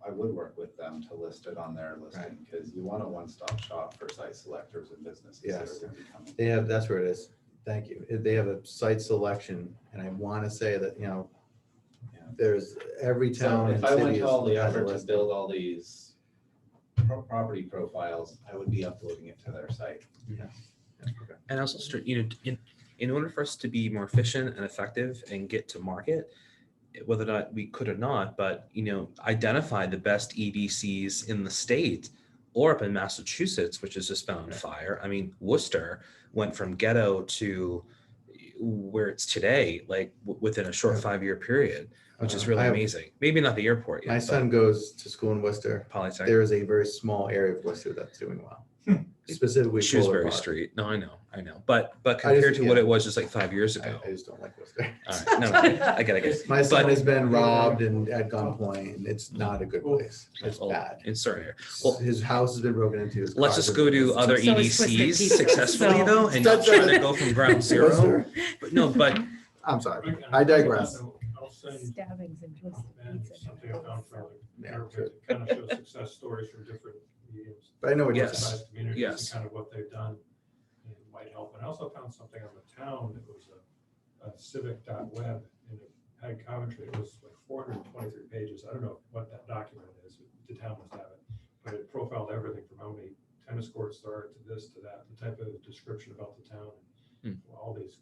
I would work with them to list it on their listing, because you want a one-stop shop for site selectors and businesses that Yes. are gonna be coming. they have, that's where it is. Thank you. They have a site selection, and I want to say that, you know, Yeah. there's every So town and if I went city to all the has a effort to list. build all these property profiles, I would be uploading it to their site. And also, you know, in order for us to be more efficient and effective and get to market, whether or not we could or not, but, you know, identify the best EDCs in the state or up in Massachusetts, which has just been on fire. I mean, Worcester went from ghetto to where it's today, like within a short 5-year period, which is really I have- amazing. Maybe not the airport yet. My but son goes to school in Worcester. Polytech, There is a very small area of Worcester that's doing well, specifically. Fuller Shrewsbury Park. Street. No, I know. But compared to what yeah. it was just like 5 years ago. I just don't like Worcester. All right, no, I get it. My son But- has been robbed and at gunpoint, and it's not a good place. It's Well, bad. in certain areas. Well, His house has been broken into. His let's cars just have go been- to other So is Twisted EDCs Pizza, successfully so- though, and not That's try right. to go from ground zero. Worcester. But no, but I'm sorry. I digress. I'll send stabbings and twisted Ben pizza. something I found from the Yeah, airport that kind of shows success stories from different mediums. But I know what you're Yes. saying. Size communities Yes. and kind of what they've done and it might help. And I also found something on the town that was a civic.web and it had Coventry. It was like 423 pages. I don't know what that document is. The town must have it. But it profiled everything from how many tennis courts there are to this, to that, the type of description about the town. Hmm. All these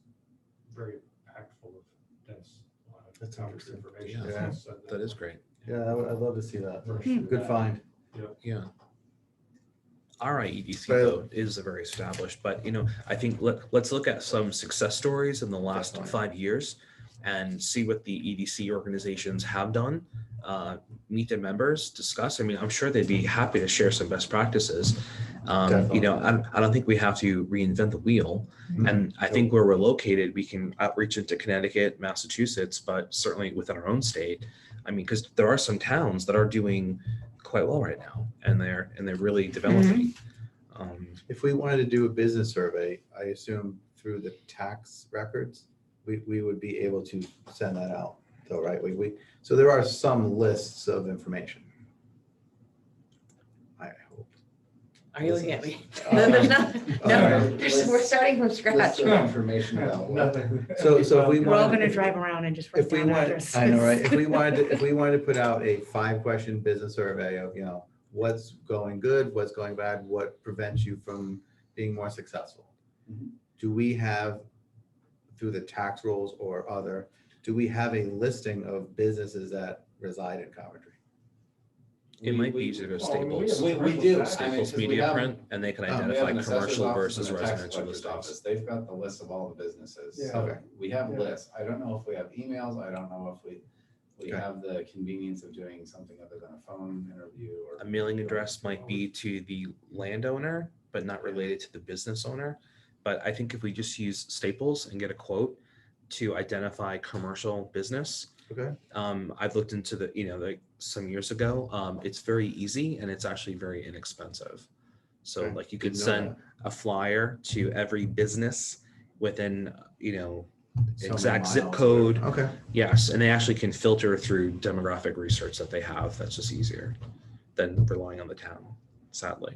very impactful of dense, a lot of That's Coventry interesting. information. Yeah. So that is great. Yeah, I'd love to see that. Hmm. Good find. Yeah. Our IEDC But- though is very established, but you know, I think let's look at some success stories in the last Definitely. 5 years and see what the EDC organizations have done. Meet their members, discuss. I mean, I'm sure they'd be happy to share some best practices. You know, I don't think we have to reinvent the wheel. Mhm. And I think where we're located, we can outreach into Connecticut, Massachusetts, but certainly within our own state. I mean, because there are some towns that are doing quite well right now, and they're really developing. If we wanted to do a business survey, I assume through the tax records, we would be able to send that out though, right? So there are some lists of information. I hope. Are you looking at me? Uh, No, there's not, all no, right. we're starting from scratch. List of information about what. So if we We're all wanted- gonna drive around and just write If we down want, addresses. I know, right? If we wanted to put out a 5-question business survey of, you know, what's going good, what's going bad, what prevents you from being more successful? Mhm. Do we have, through the tax rolls or other, do we have a listing of businesses that reside in Coventry? It might be easier to go Well, I mean, we Staples. have We do. I mean, Staples 'cause we Media have- Print, and they can we We have identify an assessor's commercial office versus and a tax residential collector's listings. office. They've got the list of all the businesses. Yeah. So Okay. we have Yeah. lists. I don't know if we have emails. I don't know if we Okay. have the convenience of doing something other than a phone interview or. A mailing address might be to the landowner, but not related to the business owner. But I think if we just use Staples and get a quote to identify commercial business, Okay. I've looked into the, like some years ago. It's very easy and it's actually very inexpensive. So Okay. like you could Didn't know send that. a flyer to every business within, So many exact zip miles or code. Okay. Yes, and they actually can filter through demographic research that they have. That's just easier than relying on the town, sadly.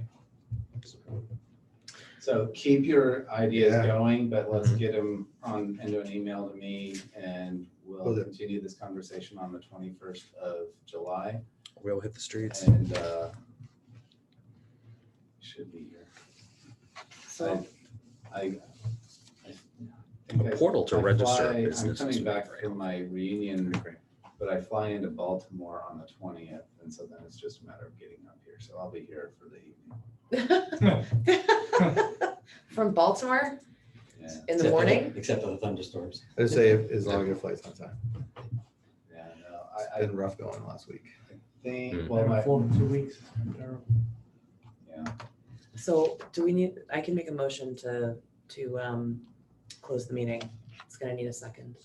So keep your ideas Yeah. going, but let's Mhm. get them into an email to me and Will we'll do. continue this conversation on the 21st of July. We'll hit the streets. And should be here. So I think A portal to I register a fly- business I'm is coming back very from my reunion, Great. but I fly into Baltimore on the 20th, and so then it's just a matter of getting up here. So I'll be here for the evening. from Baltimore Yeah, in the morning. Except for the thunderstorms. I'd say as long as your flight's on time. yeah, no, It's I been rough going last week. think, Hmm. well, I've flown in 2 weeks. Terrible. yeah, So do we need, I can make a motion to close the meeting. It's gonna need a second.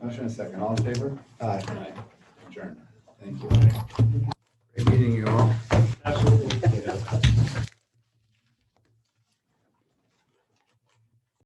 motion and second, all in favor? Aye. Aye. Adjourned. Thank you.